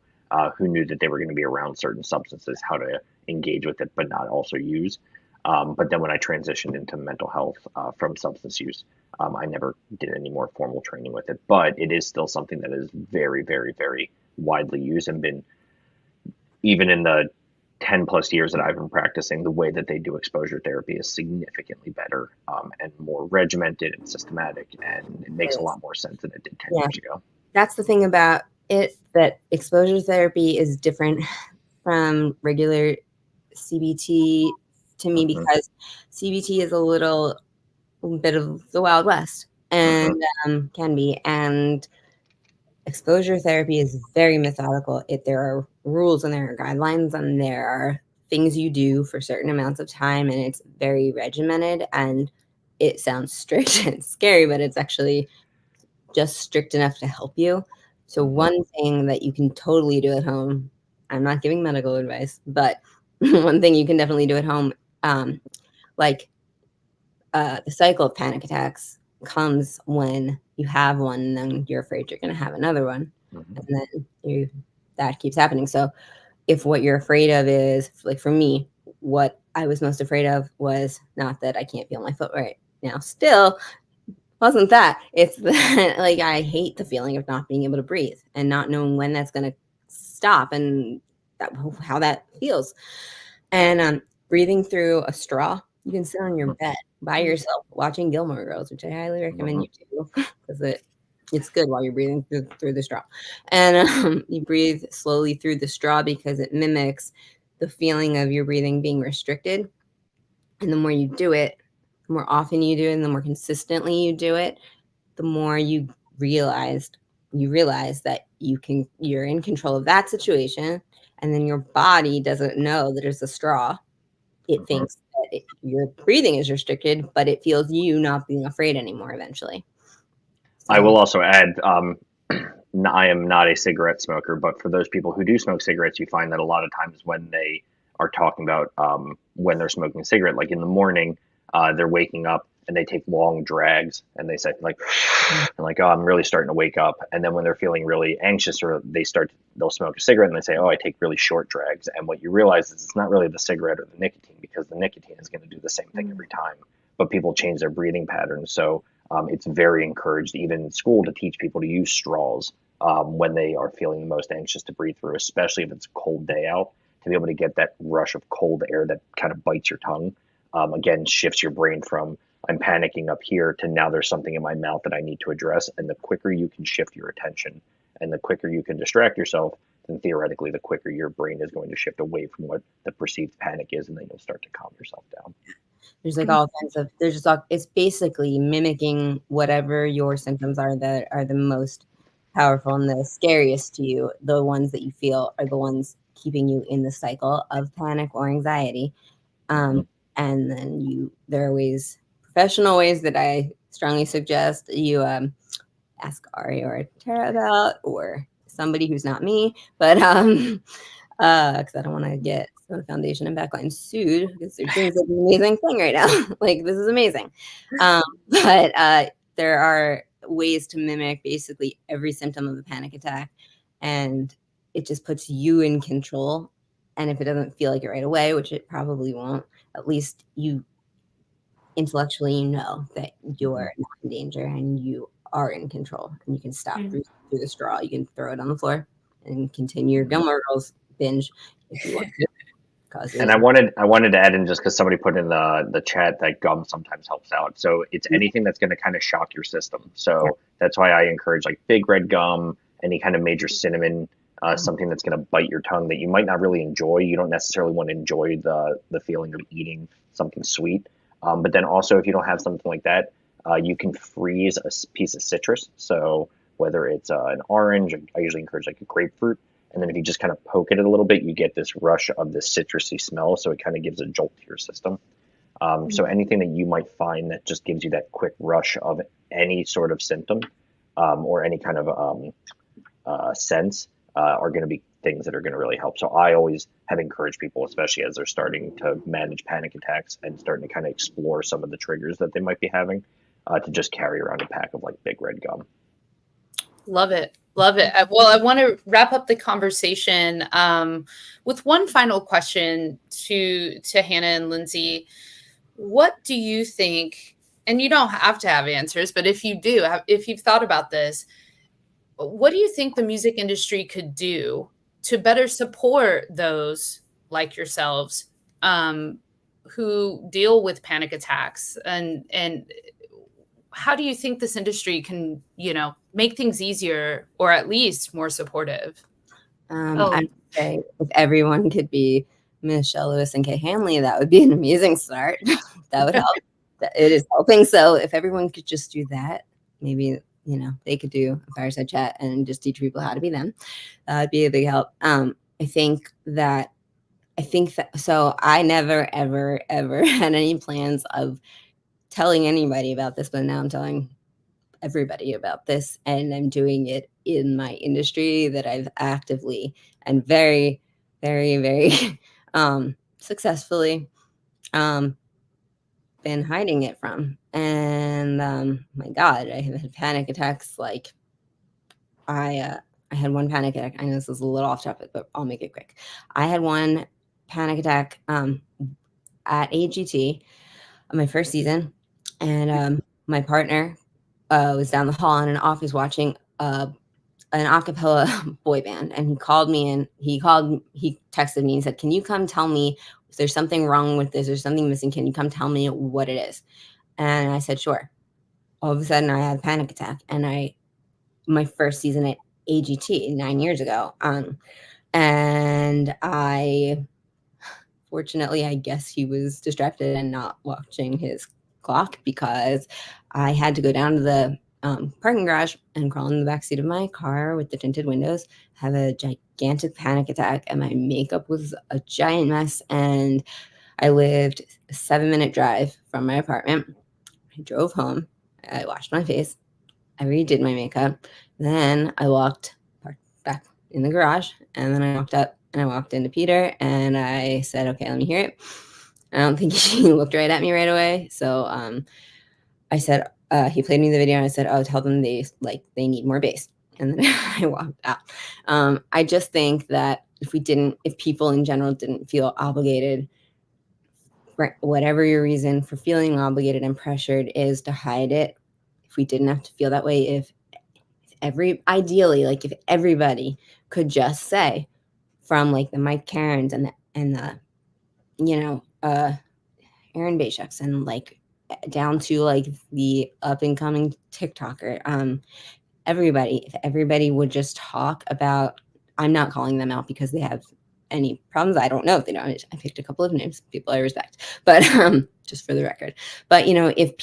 S6: who knew that they were going to be around certain substances, how to engage with it, but not also use. But then when I transitioned into mental health from substance use, I never did any more formal training with it. But it is still something that is very, very, very widely used, and been, even in the 10 plus years that I've been practicing, the way that they do exposure therapy is significantly better and more regimented and systematic, and it makes a lot more sense than it did 10 years ago.
S5: That's the thing about it, that exposure therapy is different from regular CBT to me, because CBT is a little bit of the Wild West, and can be, and exposure therapy is very methodical. There are rules, and there are guidelines, and there are things you do for certain amounts of time, and it's very regimented, and it sounds strict and scary, but it's actually just strict enough to help you. So one thing that you can totally do at home I'm not giving medical advice, but one thing you can definitely do at home, like the cycle of panic attacks comes when you have one, and then you're afraid you're going to have another one, and then that keeps happening. So if what you're afraid of is, like for me, what I was most afraid of was not that I can't feel my foot right now. Still, wasn't that. It's that, like, I hate the feeling of not being able to breathe and not knowing when that's going to stop and how that feels. And breathing through a straw. You can sit on your bed by yourself watching Gilmore Girls, which I highly recommend you do, because it's good while you're breathing through the straw. And you breathe slowly through the straw because it mimics the feeling of your breathing being restricted. And the more you do it, the more often you do it, and the more consistently you do it, the more you realize that you're in control of that situation. And then your body doesn't know that it's a straw. It thinks that your breathing is restricted, but it feels you not being afraid anymore eventually. So,
S6: I will also add, I am not a cigarette smoker, but for those people who do smoke cigarettes, you find that a lot of times when they are talking about when they're smoking a cigarette, like in the morning, they're waking up and they take long drags and they say like, oh, I'm really starting to wake up. And then when they're feeling really anxious or they'll smoke a cigarette and they say, oh, I take really short drags. And what you realize is it's not really the cigarette or the nicotine, because the nicotine is going to do the same thing every time, but people change their breathing patterns. So it's very encouraged, even in school, to teach people to use straws when they are feeling the most anxious to breathe through, especially if it's a cold day out, to be able to get that rush of cold air that kind of bites your tongue. Again, shifts your brain from I'm panicking up here to now there's something in my mouth that I need to address. And the quicker you can shift your attention and the quicker you can distract yourself, then theoretically, the quicker your brain is going to shift away from what the perceived panic is, and then you'll start to calm yourself down.
S5: There's like all kinds of, it's basically mimicking whatever your symptoms are that are the most powerful and the scariest to you. The ones that you feel are the ones keeping you in the cycle of panic or anxiety. And then there are professional ways that I strongly suggest you ask Ari or Terra about, or somebody who's not me, but because I don't want to get SONA Foundation and Backline sued, because they're doing such an amazing thing right now. Like, this is amazing. But there are ways to mimic basically every symptom of a panic attack, and it just puts you in control. And if it doesn't feel like it right away, which it probably won't, at least you intellectually know that you're not in danger and you are in control, and you can stop through the straw. You can throw it on the floor and continue your Gilmore Girls binge if you want to.
S6: And I wanted to add in, just because somebody put in the chat that gum sometimes helps out. So it's anything that's going to kind of shock your system. So that's why I encourage like big red gum, any kind of major cinnamon, something that's going to bite your tongue that you might not really enjoy. You don't necessarily want to enjoy the feeling of eating something sweet. But then also, if you don't have something like that, you can freeze a piece of citrus. So whether it's an orange, I usually encourage like a grapefruit. And then if you just kind of poke it a little bit, you get this rush of this citrusy smell. So it kind of gives a jolt to your system. So anything that you might find that just gives you that quick rush of any sort of symptom or any kind of sense are going to be things that are going to really help. So I always have encouraged people, especially as they're starting to manage panic attacks and starting to kind of explore some of the triggers that they might be having, to just carry around a pack of like big red gum.
S3: Love it. Love it. Well, I want to wrap up the conversation with one final question to Hannah and Lindsay. What do you think, and you don't have to have answers, but if you do, if you've thought about this, what do you think the music industry could do to better support those like yourselves who deal with panic attacks, and how do you think this industry can, make things easier or at least more supportive?
S5: I'd say if everyone could be Michelle Lewis and Kay Hanley, that would be an amazing start. That would help. It is helping. So if everyone could just do that, maybe, they could do a fireside chat and just teach people how to be them. That would be a big help. I think that, so I never, ever, ever had any plans of telling anybody about this, but now I'm telling everybody about this, and I'm doing it in my industry that I've actively and very very, very successfully been hiding it from. And my God, I have had panic attacks. Like I had one panic attack. I know this is a little off topic, but I'll make it quick. I had one panic attack at AGT on my first season, and my partner was down the hall in an office watching an a cappella boy band, and he called me and he texted me and said, "Can you come tell me if there's something wrong with this or something missing? Can you come tell me what it is?" And I said, "Sure." All of a sudden, I had a panic attack, and my first season at AGT 9 years ago, and fortunately, I guess he was distracted and not watching his clock, because I had to go down to the parking garage and crawl in the backseat of my car with the tinted windows, have a gigantic panic attack, and my makeup was a giant mess. And I lived a 7-minute drive from my apartment. I drove home. I washed my face. I redid my makeup. Then I walked back in the garage, and then I walked up and I walked into Peter and I said, "Okay, let me hear it." I don't think he looked right at me right away. So I said, he played me the video and I said, "Oh, tell them they need more bass." And then I walked out. I just think that if people in general didn't feel obligated, for whatever your reason for feeling obligated and pressured is to hide it, if we didn't have to feel that way, if everybody could just say, from like the Mike Karens and the Aaron Baysheks and like down to like the up and coming TikToker, if everybody would just talk about, I'm not calling them out because they have any problems. I don't know if they don't. I picked a couple of names, people I respect, but just for the record. But if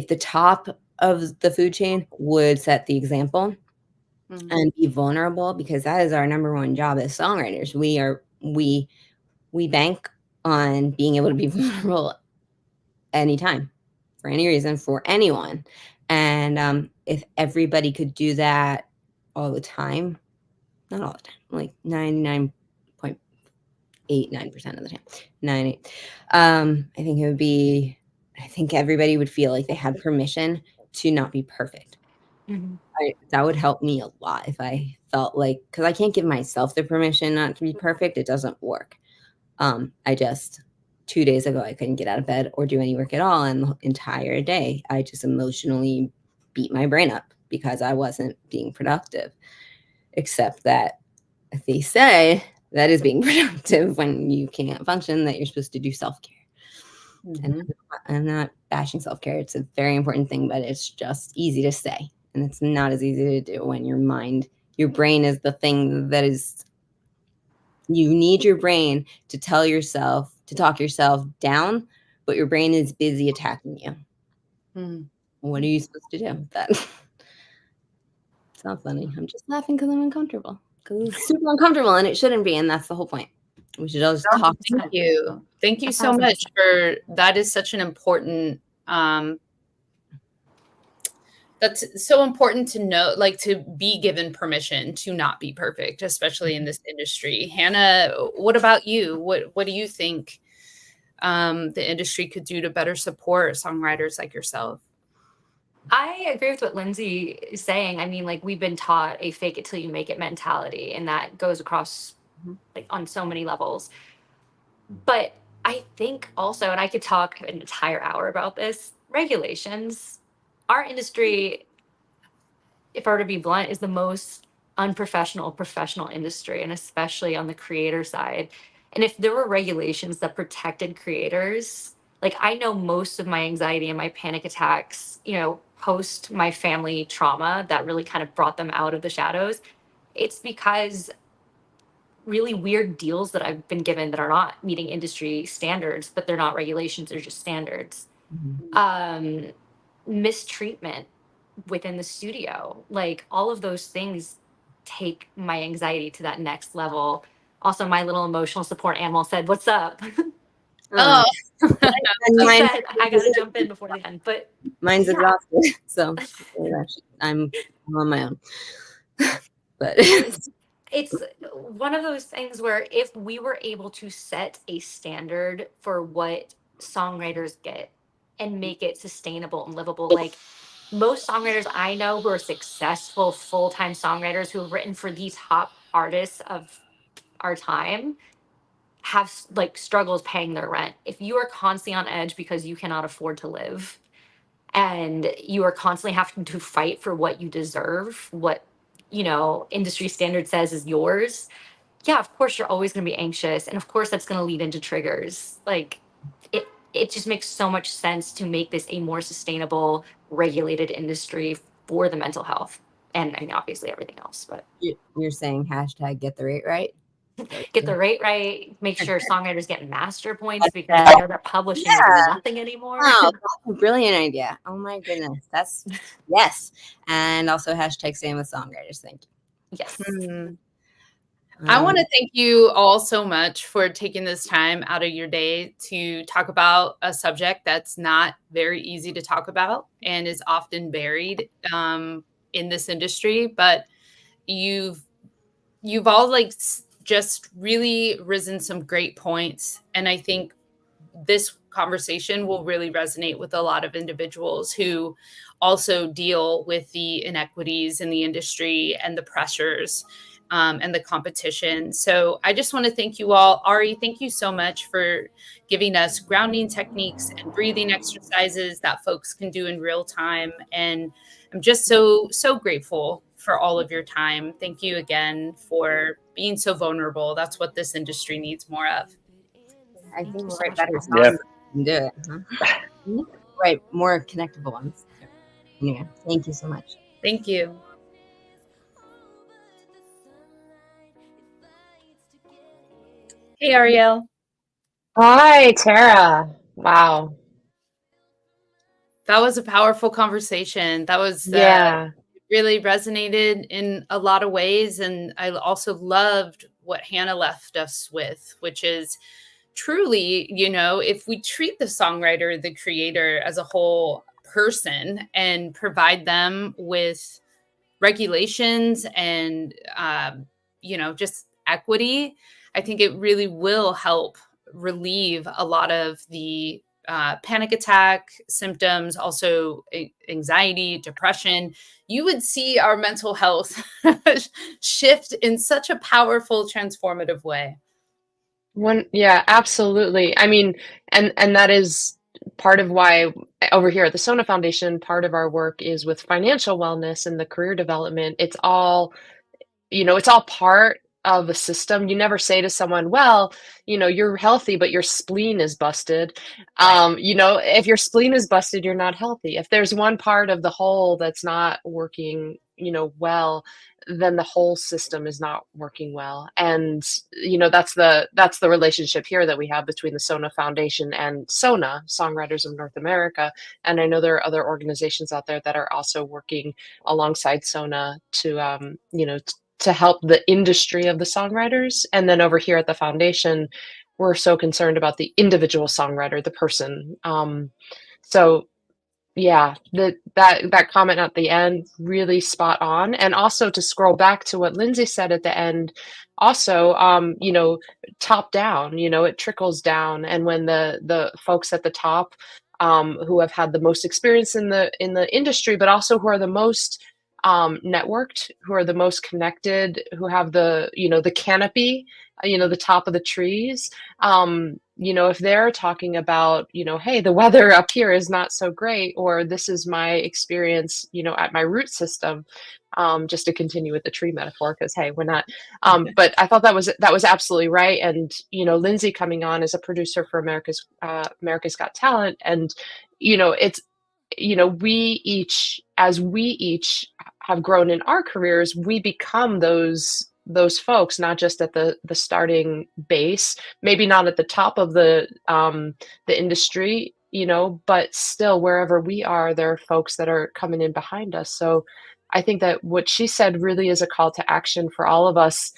S5: the top of the food chain would set the example and be vulnerable, because that is our number one job as songwriters. We bank on being able to be vulnerable anytime, for any reason, for anyone. And if everybody could do that all the time, not all the time, like 99.89% of the time, 98, I think everybody would feel like they had permission to not be perfect.
S4: Mm-hmm.
S5: That would help me a lot if I felt like, because I can't give myself the permission not to be perfect. It doesn't work. 2 days ago, I couldn't get out of bed or do any work at all. And the entire day, I just emotionally beat my brain up because I wasn't being productive. Except that they say that is being productive when you can't function, that you're supposed to do self-care. Mm-hmm. And I'm not bashing self-care. It's a very important thing, but it's just easy to say. And it's not as easy to do when your brain is the thing that is, you need your brain to talk yourself down, but your brain is busy attacking you. What are you supposed to do with that? It's not funny. I'm just laughing because I'm uncomfortable. Because it's super uncomfortable and it shouldn't be. And that's the whole point. We should all just talk.
S3: Thank you. Thank you so much for that. Is such an important, that's so important to know, like to be given permission to not be perfect, especially in this industry. Hannah, what about you? What do you think the industry could do to better support songwriters like yourself?
S4: I agree with what Lindsay is saying. I mean, like, we've been taught a fake it till you make it mentality, and that goes across like on so many levels. But I think also, and I could talk an entire hour about this, regulations. Our industry, if I were to be blunt, is the most unprofessional professional industry, and especially on the creator side. And if there were regulations that protected creators, like, I know most of my anxiety and my panic attacks, post my family trauma that really kind of brought them out of the shadows, it's because really weird deals that I've been given that are not meeting industry standards, but they're not regulations, they're just standards. Mistreatment within the studio, like all of those things take my anxiety to that next level. Also, my little emotional support animal said, "What's up?"
S3: Oh,
S4: I gotta jump in before the end, but
S5: mine's exhausted, so I'm on my own. But
S4: it's one of those things where if we were able to set a standard for what songwriters get and make it sustainable and livable, like most songwriters I know who are successful full-time songwriters who have written for the top artists of our time have like struggles paying their rent. If you are constantly on edge because you cannot afford to live and you are constantly having to fight for what you deserve, what industry standard says is yours, yeah, of course you're always going to be anxious, and of course that's going to lead into triggers. Like it just makes so much sense to make this a more sustainable, regulated industry for the mental health, and I mean obviously everything else. But
S5: You're saying hashtag get the rate right.
S4: get the rate right, make sure songwriters get master points because I know that publishing is nothing anymore.
S5: Wow, that's a brilliant idea. Oh my goodness, that's yes, and also hashtag staying with songwriters. Thank you.
S4: Yes.
S3: I want to thank you all so much for taking this time out of your day to talk about a subject that's not very easy to talk about and is often buried in this industry. But you've all like just really risen some great points, and I think this conversation will really resonate with a lot of individuals who also deal with the inequities in the industry and the pressures and the competition. So I just want to thank you all. Ari, thank you so much for giving us grounding techniques and breathing exercises that folks can do in real time. And I'm just so grateful for all of your time. Thank you again for being so vulnerable. That's what this industry needs more of.
S5: I think we'll write better songs.
S6: Yeah.
S5: And do it. Huh? Right, more connectable ones. Anyway, thank you so much.
S3: Thank you. Hey, Ariel.
S2: Hi, Terra. Wow.
S3: That was a powerful conversation. That was really resonated in a lot of ways. And I also loved what Hannah left us with, which is truly, if we treat the songwriter, the creator as a whole person and provide them with regulations and, just equity, I think it really will help relieve a lot of the panic attack symptoms, also anxiety, depression. You would see our mental health shift in such a powerful, transformative way.
S2: Yeah, absolutely. I mean, and that is part of why over here at the SONA Foundation, part of our work is with financial wellness and the career development. It's all part of a system. You never say to someone, well, you're healthy, but your spleen is busted. If your spleen is busted, you're not healthy. If there's one part of the whole that's not working, well, then the whole system is not working well. And, that's the relationship here that we have between the SONA Foundation and SONA, Songwriters of North America. And I know there are other organizations out there that are also working alongside SONA to, to help the industry of the songwriters. And then over here at the foundation, we're so concerned about the individual songwriter, the person. So yeah, that comment at the end, really spot on. And also to scroll back to what Lindsay said at the end, also, top down, it trickles down. And when the folks at the top who have had the most experience in the industry, but also who are the most networked, who are the most connected, who have the canopy, the top of the trees, if they're talking about, hey, the weather up here is not so great, or this is my experience, at my root system, just to continue with the tree metaphor, because hey, we're not, but I thought that was absolutely right. And, Lindsay coming on as a producer for America's Got Talent. And, it's, as we each have grown in our careers, we become those folks, not just at the starting base, maybe not at the top of the industry, but still wherever we are, there are folks that are coming in behind us. So I think that what she said really is a call to action for all of us,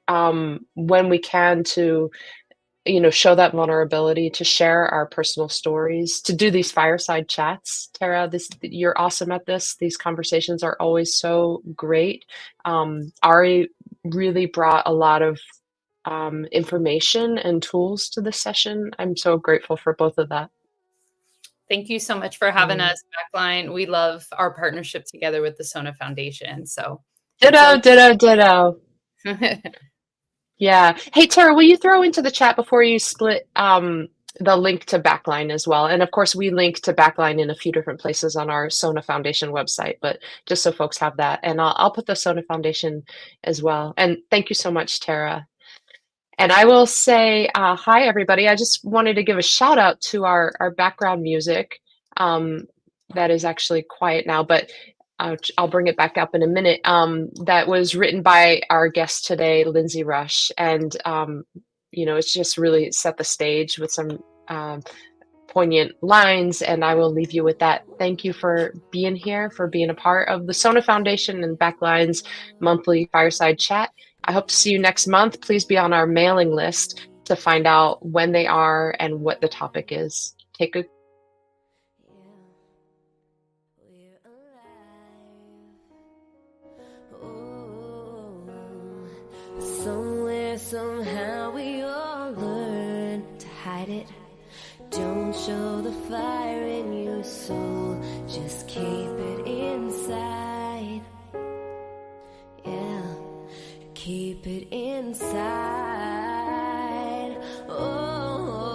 S2: when we can, to show that vulnerability, to share our personal stories, to do these fireside chats. Terra, you're awesome at this. These conversations are always so great. Ari really brought a lot of information and tools to the session. I'm so grateful for both of that.
S3: Thank you so much for having us, Backline. We love our partnership together with the SONA Foundation. So
S2: Ditto. Yeah. Hey, Terra, will you throw into the chat before you split the link to Backline as well? And of course, we link to Backline in a few different places on our SONA Foundation website, but just so folks have that. And I'll put the SONA Foundation as well. And thank you so much, Terra. And I will say hi, everybody. I just wanted to give a shout out to our background music that is actually quiet now, but I'll bring it back up in a minute. That was written by our guest today, Lindsay Rush. And, it's just really set the stage with some poignant lines. And I will leave you with that. Thank you for being here, for being a part of the SONA Foundation and Backline's monthly Fireside Chat. I hope to see you next month. Please be on our mailing list to find out when they are and what the topic is. Take good.
S1: Somewhere, somehow we all learn to hide it. Don't show the fire in your soul, just keep it inside. Yeah, keep it inside. Oh,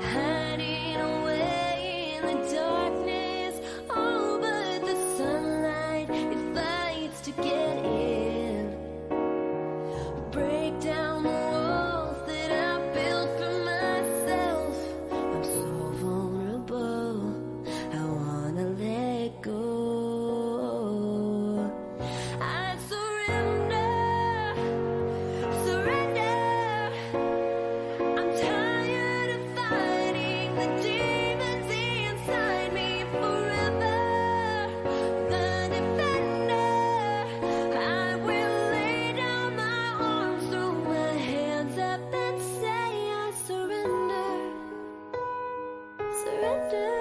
S1: hiding away in the darkness. Oh, but the sunlight, it fights to get in. Break down the walls that I built for myself. I'm so vulnerable, I wanna let go. I surrender. I'm tired of fighting the demons inside me forever. The defender, I will lay down my arms, throw my hands up and say I surrender. Surrender.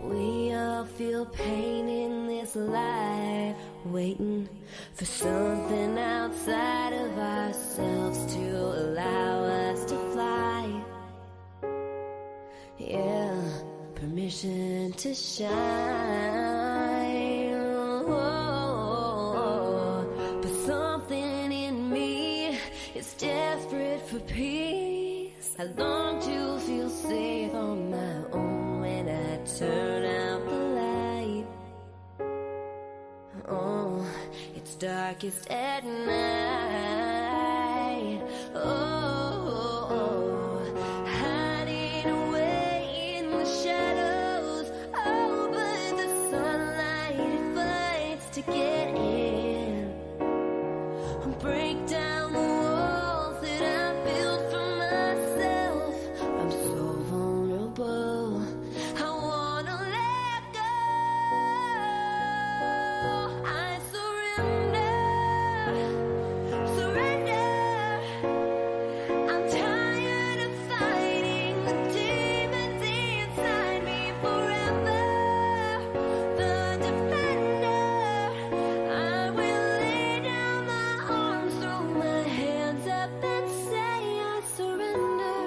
S1: We all feel pain in this life, waiting for something outside of ourselves to allow us to fly. Yeah, permission to shine. Oh, but something in me is desperate for peace. I long to feel safe on my own when I turn out the light. Oh, it's darkest at night. Oh, hiding away in the shadows. Oh, but the sunlight, it fights to get in. Break down the walls that I built for myself. I'm so vulnerable, I wanna let go. I surrender. I'm tired of fighting the demons inside me forever. The defender, I will lay down my arms, throw my hands up and say I surrender.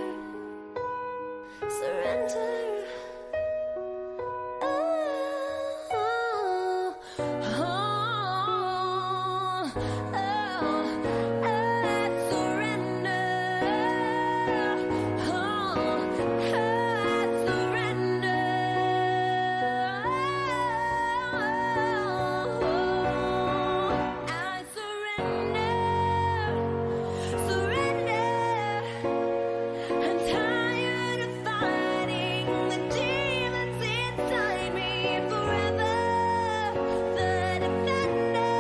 S1: Surrender. Oh, I surrender. Oh, I surrender. I'm tired of fighting the demons inside me forever. The defender,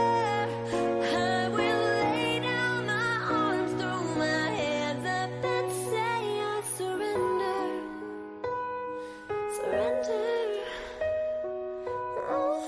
S1: I will lay down my arms, throw my hands up and say I surrender. Surrender. Oh,